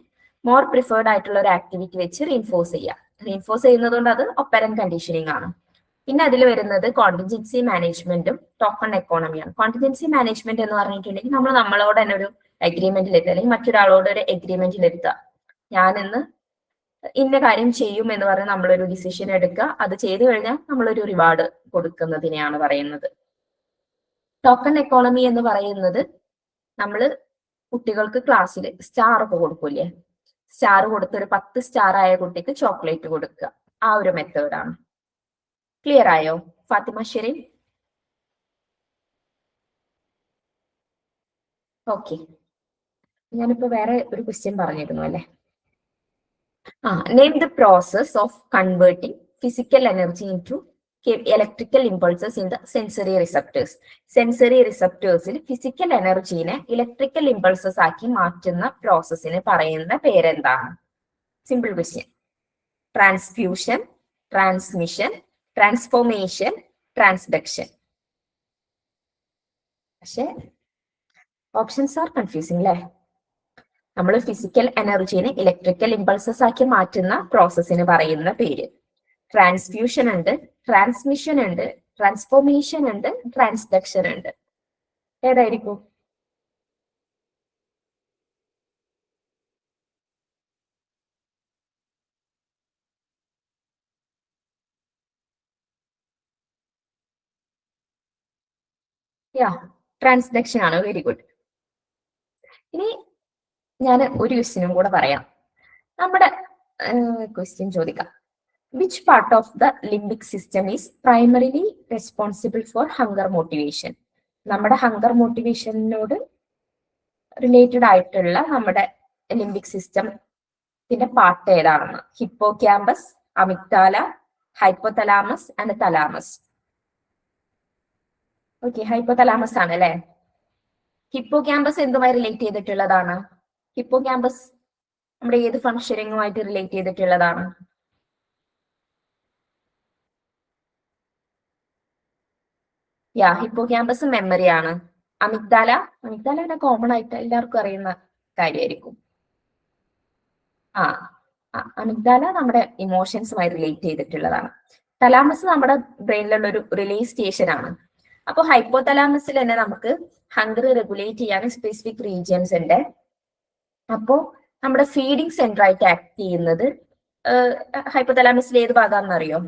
മോർ പ്രിഫേർഡ് ആയിട്ടുള്ള ഒരു ആക്ടിവിറ്റി വെച്ച് റീൻഫോഴ്സ് ചെയ്യാം. റീൻഫോഴ്സ് ചെയ്യുന്നത് കൊണ്ട് അത് ഒപ്പറന്റ് കണ്ടീഷനിങ് ആണ്. പിന്നെ അതിൽ വരുന്നത് കോണ്ടിൻജൻസി മാനേജ്മെന്റും ടോക്കൺ എക്കോണമിയാണ്. കോണ്ടിൻജൻസി മാനേജ്മെന്റ് എന്ന് പറഞ്ഞിട്ടുണ്ടെങ്കിൽ നമ്മൾ നമ്മളോട് തന്നെ ഒരു അഗ്രിമെന്റിൽ എത്തുക അല്ലെങ്കിൽ മറ്റൊരാളോട് ഒരു അഗ്രിമെന്റിൽ എത്തുക. ഞാൻ ഇന്ന് ഇന്ന കാര്യം ചെയ്യും എന്ന് പറഞ്ഞ് നമ്മളൊരു ഡിസിഷൻ എടുക്കുക. അത് ചെയ്തു കഴിഞ്ഞാൽ നമ്മളൊരു റിവാർഡ് കൊടുക്കുന്നതിനെയാണ് പറയുന്നത്. ടോക്കൺ എക്കോണമി എന്ന് പറയുന്നത് നമ്മൾ കുട്ടികൾക്ക് ക്ലാസ്സിൽ സ്റ്റാർ ഒക്കെ കൊടുക്കൂലേ, സ്റ്റാർ കൊടുത്ത് ഒരു 10 സ്റ്റാർ ആയ കുട്ടിക്ക് ചോക്ലേറ്റ് കൊടുക്കുക. ആ ഒരു മെത്തേഡാണ്. ക്ലിയർ ആയോ ഫാത്തിമ ഷെറിൻ? ഓക്കെ, ഞാനിപ്പോ വേറെ ഒരു ക്വസ്റ്റ്യൻ പറഞ്ഞിരുന്നു അല്ലെ. Name the process of converting physical energy into electrical impulses in the sensory receptors. Sensory റിസപ്റ്റേഴ്സിൽ ഫിസിക്കൽ എനർജീനെ ഇലക്ട്രിക്കൽ ഇമ്പൾസസ് ആക്കി മാറ്റുന്ന പ്രോസസ്സിന് പറയുന്ന പേരെന്താണ്? Simple question. Transfusion, transmission, transformation, transduction. പക്ഷെ ഓപ്ഷൻസ് ആർ കൺഫ്യൂസിംഗ് അല്ലേ? നമ്മൾ ഫിസിക്കൽ എനർജീനെ ഇലക്ട്രിക്കൽ ഇമ്പൾസസ് ആക്കി മാറ്റുന്ന പ്രോസസ്സിന് പറയുന്ന പേര് ട്രാൻസ്ഫ്യൂഷൻ ഉണ്ട്, ട്രാൻസ്മിഷൻ ഉണ്ട്, ട്രാൻസ്ഫോർമേഷൻ ഉണ്ട്, ട്രാൻസ്ഡക്ഷൻ ഉണ്ട്. ഏതായിരിക്കും? ട്രാൻസ്ഡക്ഷൻ ആണ്. Very good. ഇനി ഞാൻ ഒരു ക്വസ്റ്റ്യനും കൂടെ പറയാം. നമ്മുടെ ക്വസ്റ്റ്യൻ ചോദിക്കാം. Which part of the limbic system is primarily responsible for hunger motivation? നമ്മുടെ ഹങ്കർ മോട്ടിവേഷനോട് റിലേറ്റഡ് ആയിട്ടുള്ള നമ്മുടെ ലിംബിക് സിസ്റ്റത്തിന്റെ പാർട്ട് ഏതാണെന്ന്. Hippo campus, amygdala, hypothalamus and thalamus. Okay, hypothalamus ആണ് അല്ലെ. ഹിപ്പോ ക്യാമ്പസ് എന്തുമായി റിലേറ്റ് ചെയ്തിട്ടുള്ളതാണ്? ഹിപ്പോ ക്യാമ്പസ് നമ്മുടെ ഏത് ഫംഗ്ഷനിങ്ങുമായിട്ട് റിലേറ്റ് ചെയ്തിട്ടുള്ളതാണ്? ഹിപ്പോ ക്യാമ്പസ് മെമ്മറി ആണ്. അമിഗ്ഡാല കോമൺ ആയിട്ട് എല്ലാവർക്കും അറിയുന്ന കാര്യമായിരിക്കും. അമിഗ്ഡാല നമ്മുടെ ഇമോഷൻസുമായി റിലേറ്റ് ചെയ്തിട്ടുള്ളതാണ്. തലാമസ് നമ്മുടെ ബ്രെയിനിലുള്ള ഒരു റിലേ സ്റ്റേഷൻ ആണ്. അപ്പൊ ഹൈപ്പോതലാമസിൽ തന്നെ നമുക്ക് ഹങ്കർ റെഗുലേറ്റ് ചെയ്യാൻ സ്പെസിഫിക് റീജിയൻസ് ഉണ്ട്. അപ്പോ നമ്മുടെ ഫീഡിങ് സെന്റർ ആയിട്ട് ആക്ട് ചെയ്യുന്നത് ഹൈപ്പോതലാമസിലെ ഏത് ഭാഗമാണെന്ന് അറിയോ?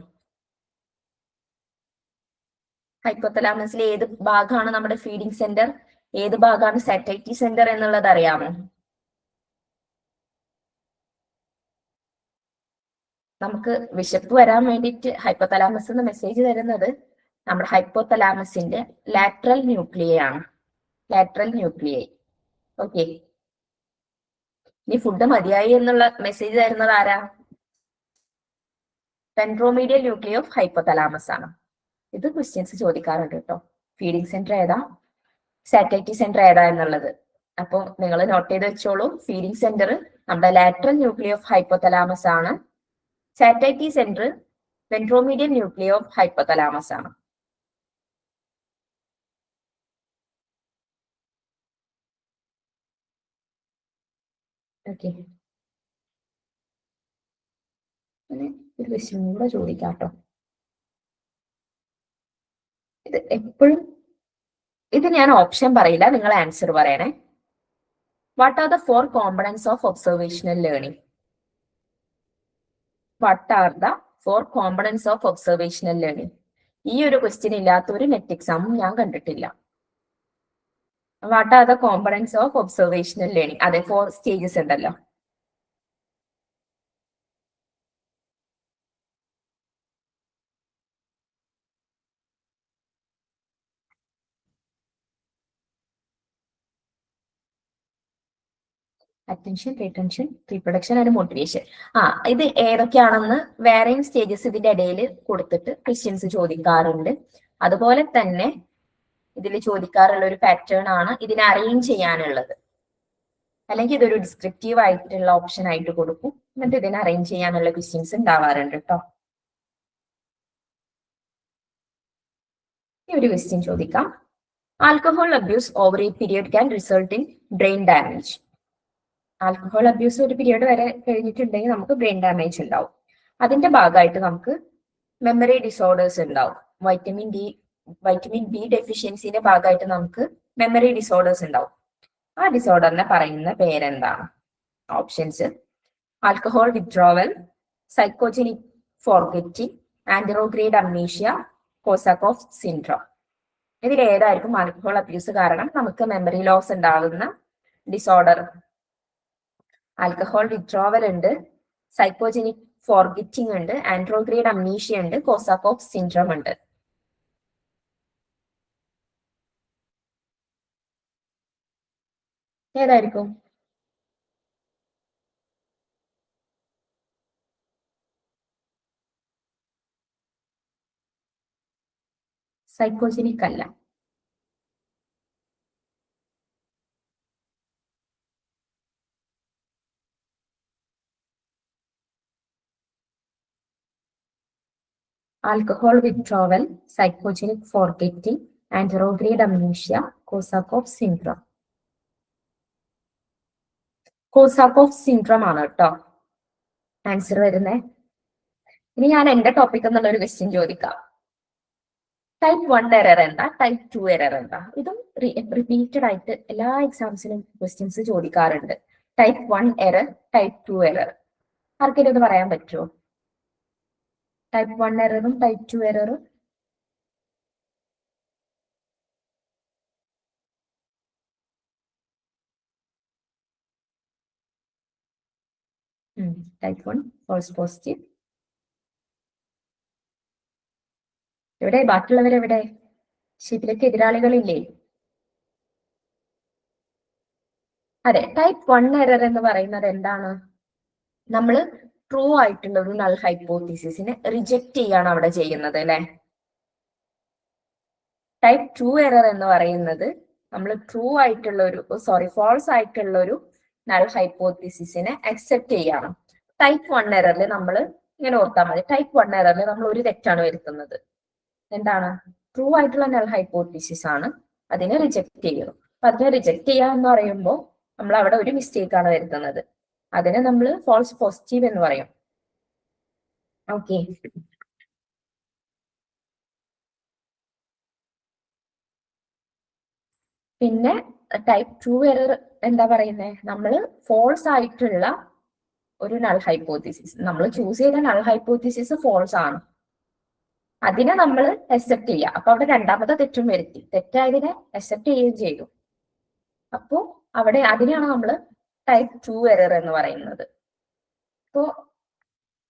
ഹൈപ്പോതലാമസിലെ ഏത് ഭാഗമാണ് നമ്മുടെ ഫീഡിങ് സെന്റർ? ഏത് ഭാഗമാണ് സാറ്റൈറ്റി സെന്റർ എന്നുള്ളത് അറിയാമോ? നമുക്ക് വിശപ്പ് വരാൻ വേണ്ടിയിട്ട് ഹൈപ്പോതലാമസ് എന്ന് മെസ്സേജ് തരുന്നത് നമ്മുടെ ഹൈപ്പോതലാമസിന്റെ ലാറ്ററൽ ന്യൂക്ലിയ ആണ്. Lateral nuclei. ഓക്കെ, ഇനി ഫുഡ് മതിയായി എന്നുള്ള മെസ്സേജ് തരുന്നത് ആരാ? വെൻട്രോമീഡിയൽ ന്യൂക്ലിയ ഓഫ് ഹൈപ്പോതലാമസ് ആണ്. ഇത് ക്വസ്റ്റ്യൻസ് ചോദിക്കാറുണ്ട് കേട്ടോ. ഫീഡിങ് സെന്റർ ഏതാ, സാറ്റൈറ്റി സെന്റർ ഏതാ എന്നുള്ളത്. അപ്പൊ നിങ്ങൾ നോട്ട് ചെയ്ത് വെച്ചോളൂ. ഫീഡിങ് സെന്റർ നമ്മുടെ ലാറ്ററൽ ന്യൂക്ലിയ ഓഫ് ഹൈപ്പോതലാമസ് ആണ്. Satiety centre ventromedial nuclei of hypothalamus ആണ്. ഓക്കെ, ഒരു ക്വസ്റ്റ്യൻ കൂടെ ചോദിക്കാം കേട്ടോ. ഇത് എപ്പോഴും ഇത് ഞാൻ ഓപ്ഷൻ പറയില്ല, നിങ്ങൾ ആൻസർ പറയണേ. What are the 4 components of observational learning? What are the 4 components of observational learning? ഈ ഒരു ക്വസ്റ്റ്യൻ ഇല്ലാത്ത ഒരു നെറ്റ് എക്സാമും ഞാൻ കണ്ടിട്ടില്ല. What are the components of observational learning? അതെ, 4 സ്റ്റേജസ് ഉണ്ടല്ലോ. Attention, retention, reproduction and motivation. ഇത് ഏതൊക്കെയാണെന്ന് വേറെയും സ്റ്റേജസ് ഇതിന്റെ ഇടയിൽ കൊടുത്തിട്ട് ക്വസ്റ്റ്യൻസ് ചോദിക്കാറുണ്ട്. അതുപോലെ തന്നെ ഇതിൽ ചോദിക്കാറുള്ള ഒരു പാറ്റേൺ ആണ് ഇതിനെ അറേഞ്ച് ചെയ്യാനുള്ളത്. അല്ലെങ്കിൽ ഇതൊരു ഡിസ്ക്രിപ്റ്റീവ് ആയിട്ടുള്ള ഓപ്ഷൻ ആയിട്ട് കൊടുക്കും, എന്നിട്ട് ഇതിനെ അറേഞ്ച് ചെയ്യാനുള്ള ക്വസ്റ്റ്യൻസ് ഉണ്ടാവാറുണ്ട് കേട്ടോ. ഈ ഒരു ക്വസ്റ്റ്യൻ ചോദിക്കാം. Alcohol abuse over a period can result in brain damage. Alcohol abuse ഒരു പീരിയഡ് വരെ കഴിഞ്ഞിട്ടുണ്ടെങ്കിൽ നമുക്ക് ബ്രെയിൻ ഡാമേജ് ഉണ്ടാവും. അതിന്റെ ഭാഗമായിട്ട് നമുക്ക് മെമ്മറി ഡിസോർഡേഴ്സ് ഉണ്ടാവും. വൈറ്റമിൻ ബി ഡെഫിഷ്യൻസിന്റെ ഭാഗമായിട്ട് നമുക്ക് മെമ്മറി ഡിസോർഡേഴ്സ് ഉണ്ടാവും. ആ ഡിസോർഡറിനെ പറയുന്ന പേരെന്താണ്? Options: alcohol withdrawal, psychogenic forgetting, anterograde amnesia, Korsakoff syndrome. ഇതിൽ ഏതായിരിക്കും ആൽക്കഹോൾ അബ്യൂസ് കാരണം നമുക്ക് മെമ്മറി ലോസ് ഉണ്ടാകുന്ന ഡിസോർഡർ? ആൽക്കഹോൾ വിത്ഡ്രോവൽ ഉണ്ട്, സൈക്കോജനിക് ഫോർഗെറ്റിംഗ് ഉണ്ട്, ആൻഡ്രോഗ്രേഡ് അംനീഷ്യ ഉണ്ട്, കോസാക്കോഫ് സിൻഡ്രോം ഉണ്ട്. ഏതായിരിക്കും? സൈക്കോജനിക് അല്ല. Alcohol withdrawal, psychogenic forgetting, anterograde amnesia, Korsakoff syndrome. Korsakoff syndrome ആണ് കേട്ടോ ആൻസർ വരുന്നേ. ഇനി ഞാൻ എന്റെ ടോപ്പിക് എന്നുള്ള ഒരു ക്വസ്റ്റ്യൻ ചോദിക്കാം. ടൈപ്പ് 1 എറർ എന്താ, ടൈപ്പ് 2 എറർ എന്താ? ഇതും റിപ്പീറ്റഡ് ആയിട്ട് എല്ലാ എക്സാംസിനും ക്വസ്റ്റ്യൻസ് ചോദിക്കാറുണ്ട്. Type 1 error, type 2 error. ആർക്കെങ്കിലും ഒന്ന് പറയാൻ പറ്റുമോ? ടൈപ്പ് 1 എററും ടൈപ്പ് 2 എററും. Type 1 false positive. എവിടെ ബാക്കിയുള്ളവരെവിടെ? ശിബിലക്ക് എതിരാളികളില്ലേ? അതെ, ടൈപ്പ് 1 എറർ എന്ന് പറയുന്നത് എന്താണ്? നമ്മൾ ട്രൂ ആയിട്ടുള്ള ഒരു നൾ ഹൈപ്പോത്തീസിസിനെ റിജക്ട് ചെയ്യാണ് അവിടെ ചെയ്യുന്നത് അല്ലെ. ടൈപ്പ് 2 എറർ എന്ന് പറയുന്നത് നമ്മൾ ട്രൂ ആയിട്ടുള്ള ഒരു ഫോൾസ് ആയിട്ടുള്ള ഒരു നൾ ഹൈപ്പോത്തീസിസിനെ അക്സെപ്റ്റ് ചെയ്യണം. ടൈപ്പ് 1 എററിൽ നമ്മൾ ഇങ്ങനെ ഓർത്താൽ മതി. ടൈപ്പ് 1 എററിൽ നമ്മൾ ഒരു തെറ്റാണ് വരുത്തുന്നത്. എന്താണ്? ട്രൂ ആയിട്ടുള്ള നൾ ഹൈപ്പോത്തീസിസ് ആണ്, അതിനെ റിജക്ട് ചെയ്യുന്നു. അപ്പൊ അതിനെ റിജക്ട് ചെയ്യുക എന്ന് പറയുമ്പോൾ നമ്മൾ അവിടെ ഒരു മിസ്റ്റേക്ക് ആണ് വരുത്തുന്നത്. അതിനെ നമ്മൾ ഫോൾസ് പോസിറ്റീവ് എന്ന് പറയും. ഓക്കെ. പിന്നെ ടൈപ്പ് 2 എറർ എന്താ പറയുന്നത്? നമ്മൾ ഫോൾസ് ആയിട്ടുള്ള ഒരു നൾ ഹൈപ്പോത്തീസിസ്, നമ്മൾ ചൂസ് ചെയ്ത നൾ ഹൈപ്പോത്തീസിസ് ഫോൾസ് ആണ്, അതിനെ നമ്മൾ അക്സെപ്റ്റ് ചെയ്യുക. അപ്പൊ അവിടെ രണ്ടാമത്തെ തെറ്റും വരുത്തി, തെറ്റായതിനെ അക്സെപ്റ്റ് ചെയ്യുകയും ചെയ്തു. അപ്പോ അവിടെ അതിനെയാണ് നമ്മൾ ടൈപ്പ് 2 എറർ എന്ന് പറയുന്നത്. അപ്പോ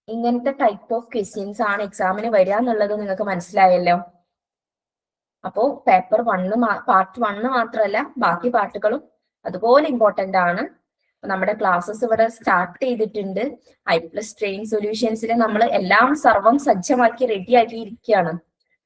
ഇങ്ങനത്തെ ടൈപ്പ് ഓഫ് ക്വസ്റ്റ്യൻസ് ആണ് എക്സാമിന് വരിക എന്നുള്ളത് നിങ്ങൾക്ക് മനസ്സിലായല്ലോ. അപ്പോ പേപ്പർ 1 പാർട്ട് 1 മാത്രമല്ല ബാക്കി പാർട്ടുകളും അതുപോലെ ഇമ്പോർട്ടന്റ് ആണ്. നമ്മുടെ ക്ലാസ്സസ് ഇവിടെ സ്റ്റാർട്ട് ചെയ്തിട്ടുണ്ട്. I+ ട്രെയിൻ സൊല്യൂഷൻസിൽ നമ്മൾ എല്ലാം സർവം സജ്ജമാക്കി റെഡി ആക്കി ഇരിക്കുകയാണ്.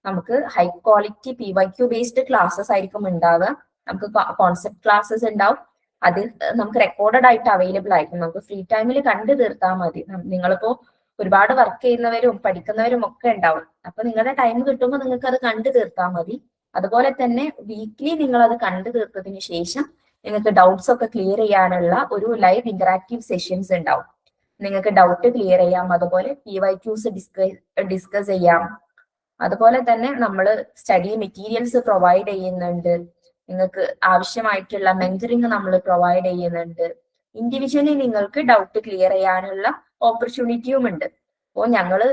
നമുക്ക് high quality PYQ based classes ആയിരിക്കും ഉണ്ടാവുക. നമുക്ക് കോൺസെപ്റ്റ് ക്ലാസ്സസ് ഉണ്ടാവും. അതിൽ നമുക്ക് റെക്കോർഡഡ് ആയിട്ട് അവൈലബിൾ ആയിരിക്കും. നമുക്ക് ഫ്രീ ടൈമിൽ കണ്ടു തീർത്താൽ മതി. നിങ്ങളിപ്പോ ഒരുപാട് വർക്ക് ചെയ്യുന്നവരും പഠിക്കുന്നവരും ഒക്കെ ഉണ്ടാവും. അപ്പൊ നിങ്ങളുടെ ടൈം കിട്ടുമ്പോൾ നിങ്ങൾക്ക് അത് കണ്ടു തീർത്താൽ മതി. അതുപോലെ തന്നെ വീക്ക്ലി നിങ്ങൾ അത് കണ്ടു തീർത്തതിന് ശേഷം നിങ്ങൾക്ക് ഡൗട്ട്സ് ഒക്കെ ക്ലിയർ ചെയ്യാനുള്ള ഒരു ലൈവ് ഇന്ററാക്റ്റീവ് സെഷൻസ് ഉണ്ടാവും. നിങ്ങൾക്ക് ഡൗട്ട് ക്ലിയർ ചെയ്യാം, അതുപോലെ PYQs ഡിസ്കസ് ചെയ്യാം. അതുപോലെ തന്നെ നമ്മൾ സ്റ്റഡി മെറ്റീരിയൽസ് പ്രൊവൈഡ് ചെയ്യുന്നുണ്ട്. നിങ്ങൾക്ക് ആവശ്യമായിട്ടുള്ള മെന്ററിങ് നമ്മൾ പ്രൊവൈഡ് ചെയ്യുന്നുണ്ട്. ഇൻഡിവിജ്വലി നിങ്ങൾക്ക് ഡൗട്ട് ക്ലിയർ ചെയ്യാനുള്ള ഓപ്പർച്യൂണിറ്റിയും ഉണ്ട്. അപ്പോൾ ഞങ്ങള്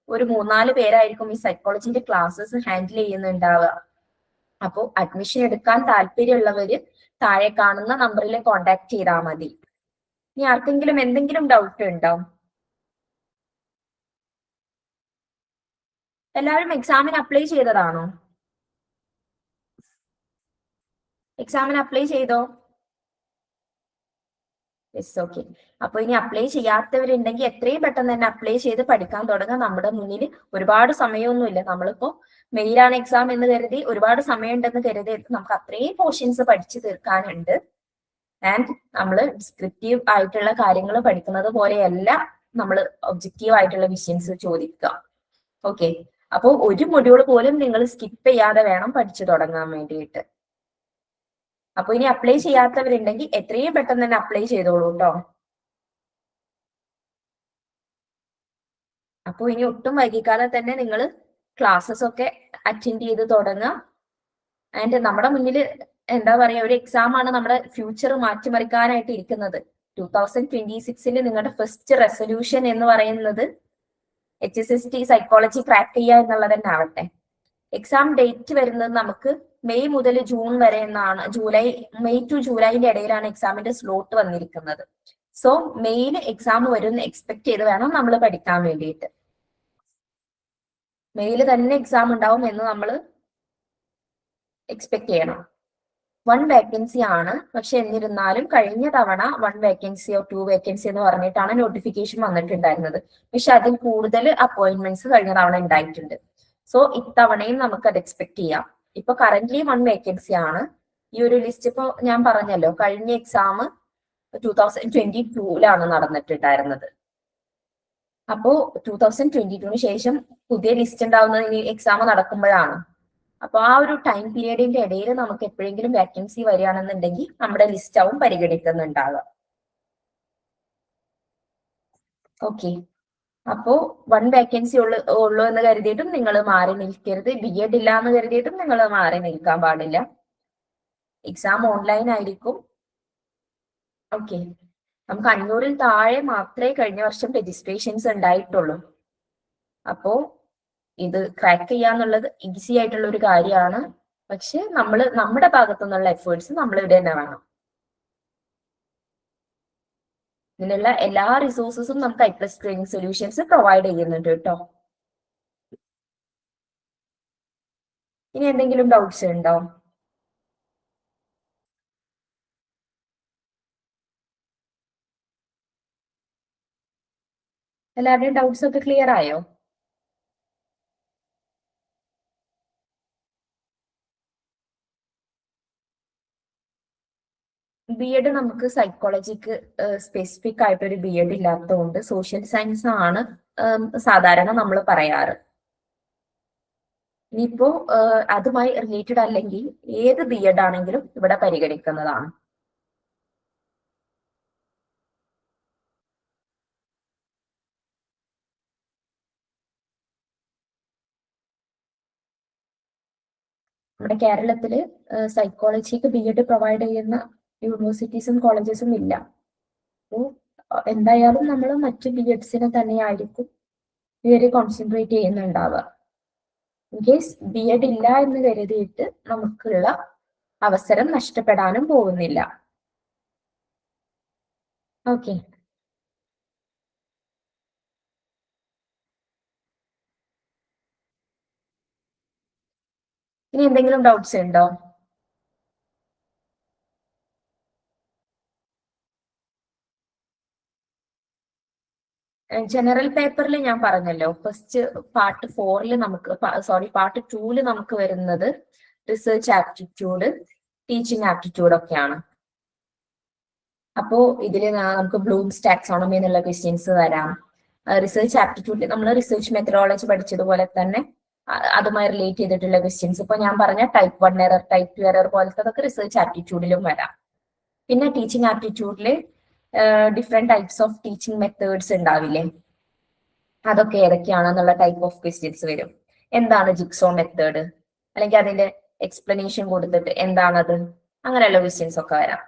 ഒരു 3-4 പേരായിരിക്കും ഈ സൈക്കോളജിന്റെ ക്ലാസ്സസ് ഹാൻഡിൽ ചെയ്യുന്നുണ്ടാവുക. അപ്പോൾ അഡ്മിഷൻ എടുക്കാൻ താല്പര്യമുള്ളവര് താഴെ കാണുന്ന നമ്പറിൽ കോണ്ടാക്ട് ചെയ്താൽ മതി. ഇനി ആർക്കെങ്കിലും എന്തെങ്കിലും ഡൗട്ട് ഉണ്ടോ? എല്ലാവരും എക്സാമിന് അപ്ലൈ ചെയ്തതാണോ? എക്സാമിന് അപ്ലൈ ചെയ്തോ? Yes, okay. അപ്പൊ ഇനി അപ്ലൈ ചെയ്യാത്തവരുണ്ടെങ്കിൽ എത്രയും പെട്ടെന്ന് തന്നെ അപ്ലൈ ചെയ്ത് പഠിക്കാൻ തുടങ്ങാം. നമ്മുടെ മുന്നിൽ ഒരുപാട് സമയമൊന്നുമില്ല. നമ്മളിപ്പോ മെയിലാണ് എക്സാം എന്ന് കരുതി ഒരുപാട് സമയം ഉണ്ടെന്ന് കരുതി നമുക്ക് അത്രയും പോർഷൻസ് പഠിച്ചു തീർക്കാനുണ്ട്. ആൻഡ് നമ്മൾ ഡിസ്ക്രിപ്റ്റീവ് ആയിട്ടുള്ള കാര്യങ്ങൾ പഠിക്കുന്നത് പോലെയല്ല നമ്മൾ ഒബ്ജക്റ്റീവ് ആയിട്ടുള്ള വിഷയൻസ് ചോദിക്കുക. ഓക്കെ. അപ്പോൾ ഒരു മൊഡ്യൂൾ പോലും നിങ്ങൾ സ്കിപ്പ് ചെയ്യാതെ വേണം പഠിച്ചു തുടങ്ങാൻ വേണ്ടിയിട്ട്. അപ്പൊ ഇനി അപ്ലൈ ചെയ്യാത്തവരുണ്ടെങ്കിൽ എത്രയും പെട്ടെന്ന് തന്നെ അപ്ലൈ ചെയ്തോളൂ കേട്ടോ. അപ്പൊ ഇനി ഒട്ടും വൈകിക്കാതെ തന്നെ നിങ്ങൾ ക്ലാസ്സസ് ഒക്കെ അറ്റൻഡ് ചെയ്ത് തുടങ്ങുക. ആൻഡ് നമ്മുടെ മുന്നിൽ എന്താ പറയാ, ഒരു എക്സാം ആണ് നമ്മുടെ ഫ്യൂച്ചർ മാറ്റിമറിക്കാനായിട്ട് ഇരിക്കുന്നത്. 2026 നിങ്ങളുടെ ഫസ്റ്റ് റെസൊല്യൂഷൻ എന്ന് പറയുന്നത് HSST സൈക്കോളജി ക്രാക്ക് ചെയ്യുക എന്നുള്ളത് തന്നെ ആവട്ടെ. എക്സാം ഡേറ്റ് വരുന്നത് നമുക്ക് മെയ് മുതൽ ജൂൺ വരെ എന്നാണ്. മെയ് ടു ജൂലൈന്റെ ഇടയിലാണ് എക്സാമിന്റെ സ്ലോട്ട് വന്നിരിക്കുന്നത്. സോ മെയിൻ എക്സാം വരുന്ന എക്സ്പെക്ട് ചെയ്ത് വേണം നമ്മൾ പഠിക്കാൻ വേണ്ടിയിട്ട്. മെയിൽ തന്നെ എക്സാം ഉണ്ടാവും എന്ന് നമ്മൾ എക്സ്പെക്ട് ചെയ്യണം. 1 വേക്കൻസി ആണ്, പക്ഷെ എന്നിരുന്നാലും കഴിഞ്ഞ തവണ 1 വേക്കൻസിയോ 2 വേക്കൻസി എന്ന് പറഞ്ഞിട്ടാണ് നോട്ടിഫിക്കേഷൻ വന്നിട്ടുണ്ടായിരുന്നത്. പക്ഷെ അതിൽ കൂടുതൽ അപ്പോയിന്റ്മെന്റ്സ് കഴിഞ്ഞ തവണ ഉണ്ടായിട്ടുണ്ട്. സോ ഇത്തവണയും നമുക്ക് അത് എക്സ്പെക്ട് ചെയ്യാം. ഇപ്പൊ കറന്റ്ലി 1 വേക്കൻസി ആണ്. ഈ ഒരു ലിസ്റ്റ് ഇപ്പൊ ഞാൻ പറഞ്ഞല്ലോ, കഴിഞ്ഞ എക്സാം 2022 നടന്നിട്ടുണ്ടായിരുന്നത്. അപ്പോ 2022 ശേഷം പുതിയ ലിസ്റ്റ് ഉണ്ടാവുന്നത് ഈ എക്സാം നടക്കുമ്പോഴാണ്. അപ്പൊ ആ ഒരു ടൈം പീരീഡിന്റെ ഇടയിൽ നമുക്ക് എപ്പോഴെങ്കിലും വേക്കൻസി വരികയാണെന്നുണ്ടെങ്കിൽ നമ്മുടെ ലിസ്റ്റ് ആവും പരിഗണിക്കുന്നുണ്ടാവുക. ഓക്കെ, അപ്പോ 1 വേക്കൻസി ഉള്ളൂ എന്ന് കരുതിയിട്ടും നിങ്ങൾ മാറി നിൽക്കരുത്. BEd ഇല്ല എന്ന് കരുതിയിട്ടും നിങ്ങൾ മാറി നിൽക്കാൻ പാടില്ല. എക്സാം ഓൺലൈൻ ആയിരിക്കും. ഓക്കെ, നമുക്ക് 500-ൽ താഴെ മാത്രമേ കഴിഞ്ഞ വർഷം രജിസ്ട്രേഷൻസ് ഉണ്ടായിട്ടുള്ളൂ. അപ്പോ ഇത് ക്രാക്ക് ചെയ്യാന്നുള്ളത് ഈസി ആയിട്ടുള്ള ഒരു കാര്യമാണ്. പക്ഷെ നമ്മുടെ ഭാഗത്തു നിന്നുള്ള എഫേർട്സ് നമ്മൾ ഇവിടെ തന്നെ വേണം. ഇതിനുള്ള എല്ലാ റിസോഴ്സസും നമുക്ക് I+ ട്രെയിനിങ് സൊല്യൂഷൻസ് പ്രൊവൈഡ് ചെയ്യുന്നുണ്ട് കേട്ടോ. ഇനി എന്തെങ്കിലും ഡൗട്ട്സ് ഉണ്ടോ? എല്ലാവരുടെയും ഡൗട്ട്സ് ഒക്കെ ക്ലിയർ ആയോ? BEd നമുക്ക് സൈക്കോളജിക്ക് സ്പെസിഫിക് ആയിട്ടൊരു BEd ഇല്ലാത്തതുകൊണ്ട് സോഷ്യൽ സയൻസ് ആണ് സാധാരണ നമ്മൾ പറയാറ്. ഇനിയിപ്പോ അതുമായി റിലേറ്റഡ് അല്ലെങ്കിൽ ഏത് BEd ആണെങ്കിലും ഇവിടെ പരിഗണിക്കുന്നതാണ്. നമ്മുടെ കേരളത്തില് സൈക്കോളജിക്ക് BEd പ്രൊവൈഡ് ചെയ്യുന്ന യൂണിവേഴ്സിറ്റീസും കോളേജസും ഇല്ല. അപ്പോൾ എന്തായാലും നമ്മൾ മറ്റ് BEdsനെ തന്നെയായിരിക്കും ഇവര് കോൺസെൻട്രേറ്റ് ചെയ്യുന്നുണ്ടാവുക. ഇൻകേസ് BEd ഇല്ല എന്ന് കരുതിയിട്ട് നമുക്കുള്ള അവസരം നഷ്ടപ്പെടാനും പോകുന്നില്ല. ഓക്കെ, ഇനി എന്തെങ്കിലും ഡൗട്ട്സ് ഉണ്ടോ? ജനറൽ പേപ്പറിൽ ഞാൻ പറഞ്ഞല്ലോ, ഫസ്റ്റ് പാർട്ട് 4 നമുക്ക് പാർട്ട് 2 നമുക്ക് വരുന്നത് റിസർച്ച് ആപ്റ്റിറ്റ്യൂഡ്, ടീച്ചിങ് ആപ്റ്റിറ്റ്യൂഡ് ഒക്കെയാണ്. അപ്പോ ഇതിൽ നമുക്ക് ബ്ലൂംസ് ടാക്സോണമി എന്നുള്ള ക്വസ്റ്റ്യൻസ് വരാം. റിസർച്ച് ആപ്റ്റിറ്റ്യൂഡിൽ നമ്മൾ റിസർച്ച് മെത്തഡോളജി പഠിച്ചതുപോലെ തന്നെ അതുമായി റിലേറ്റ് ചെയ്തിട്ടുള്ള ക്വസ്റ്റ്യൻസ് ഇപ്പൊ ഞാൻ പറഞ്ഞ ടൈപ്പ് 1 എറർ, ടൈപ്പ് 2 എറർ പോലത്തതൊക്കെ റിസർച്ച് ആപ്റ്റിറ്റ്യൂഡിലും വരാം. പിന്നെ ടീച്ചിങ് ആപ്റ്റിറ്റ്യൂഡില് different types of teaching methods ഉണ്ടാവില്ലേ, അതൊക്കെ ഏതൊക്കെയാണെന്നുള്ള ടൈപ്പ് ഓഫ് ക്വസ്റ്റ്യൻസ് വരും. എന്താണ് ജിക്സോ മെത്തേഡ്, അല്ലെങ്കിൽ അതിന്റെ എക്സ്പ്ലനേഷൻ കൊടുത്തിട്ട് എന്താണത്, അങ്ങനെയുള്ള ക്വസ്റ്റ്യൻസ് ഒക്കെ വരാം.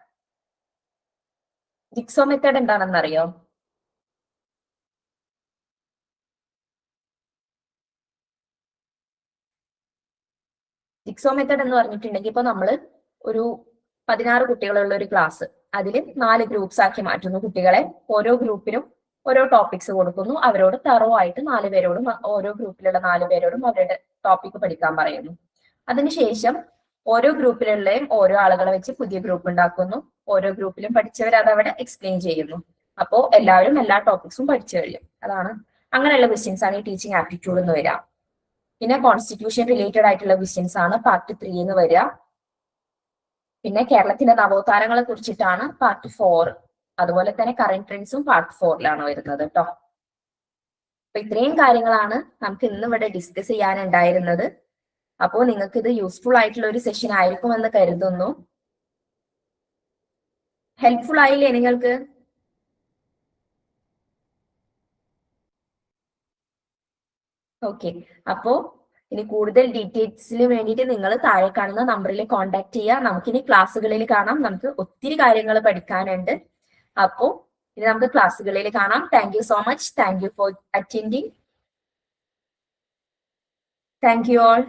ജിക്സോ മെത്തേഡ് എന്താണെന്ന് അറിയോ? ജിക്സോ മെത്തേഡ് എന്ന് പറഞ്ഞിട്ടുണ്ടെങ്കിൽ ഇപ്പൊ നമ്മൾ ഒരു 16 കുട്ടികളുള്ള ഒരു ക്ലാസ്, അതിൽ 4 ഗ്രൂപ്പ്സ് ആക്കി മാറ്റുന്നു കുട്ടികളെ. ഓരോ ഗ്രൂപ്പിനും ഓരോ ടോപ്പിക്സ് കൊടുക്കുന്നു. അവരോട് തറവായിട്ട് 4 പേരോടും, ഓരോ ഗ്രൂപ്പിലുള്ള 4 പേരോടും അവരുടെ ടോപ്പിക് പഠിക്കാൻ പറയുന്നു. അതിനുശേഷം ഓരോ ഗ്രൂപ്പിലുള്ളയും ഓരോ ആളുകളെ വെച്ച് പുതിയ ഗ്രൂപ്പ് ഉണ്ടാക്കുന്നു. ഓരോ ഗ്രൂപ്പിലും പഠിച്ചവർ അതവിടെ എക്സ്പ്ലെയിൻ ചെയ്യുന്നു. അപ്പോ എല്ലാവരും എല്ലാ ടോപ്പിക്സും പഠിച്ചു കഴിയും. അതാണ്, അങ്ങനെയുള്ള ക്വസ്റ്റ്യൻസ് ആണ് ഈ ടീച്ചിങ് ആപ്റ്റിറ്റ്യൂഡ് എന്ന് വരിക. പിന്നെ കോൺസ്റ്റിറ്റ്യൂഷൻ റിലേറ്റഡ് ആയിട്ടുള്ള ക്വസ്റ്റ്യൻസ് ആണ് പാർട്ട് 3 എന്ന് വരിക. പിന്നെ കേരളത്തിന്റെ നവോത്ഥാനങ്ങളെ കുറിച്ചിട്ടാണ് പാർട്ട് 4. അതുപോലെ തന്നെ കറന്റ് ട്രെൻഡ്സും പാർട്ട് 4 വരുന്നത് കേട്ടോ. അപ്പൊ ഇത്രയും കാര്യങ്ങളാണ് നമുക്ക് ഇന്ന് ഇവിടെ ഡിസ്കസ് ചെയ്യാനുണ്ടായിരുന്നത്. അപ്പോൾ നിങ്ങൾക്ക് ഇത് യൂസ്ഫുൾ ആയിട്ടുള്ള ഒരു സെഷൻ ആയിരിക്കുമെന്ന് കരുതുന്നു. ഹെൽപ്ഫുൾ ആയില്ലേ നിങ്ങൾക്ക്? ഓക്കെ, അപ്പോ ഇനി കൂടുതൽ ഡീറ്റെയിൽസിന് വേണ്ടിയിട്ട് നിങ്ങൾ താഴെ കാണുന്ന നമ്പറിൽ കോൺടാക്ട് ചെയ്യുക. നമുക്കിനി ക്ലാസ്സുകളിൽ കാണാം. നമുക്ക് ഒത്തിരി കാര്യങ്ങൾ പഠിക്കാനുണ്ട്. അപ്പോ ഇനി നമുക്ക് ക്ലാസ്സുകളിൽ കാണാം. Thank you so much. Thank you for attending. Thank you all.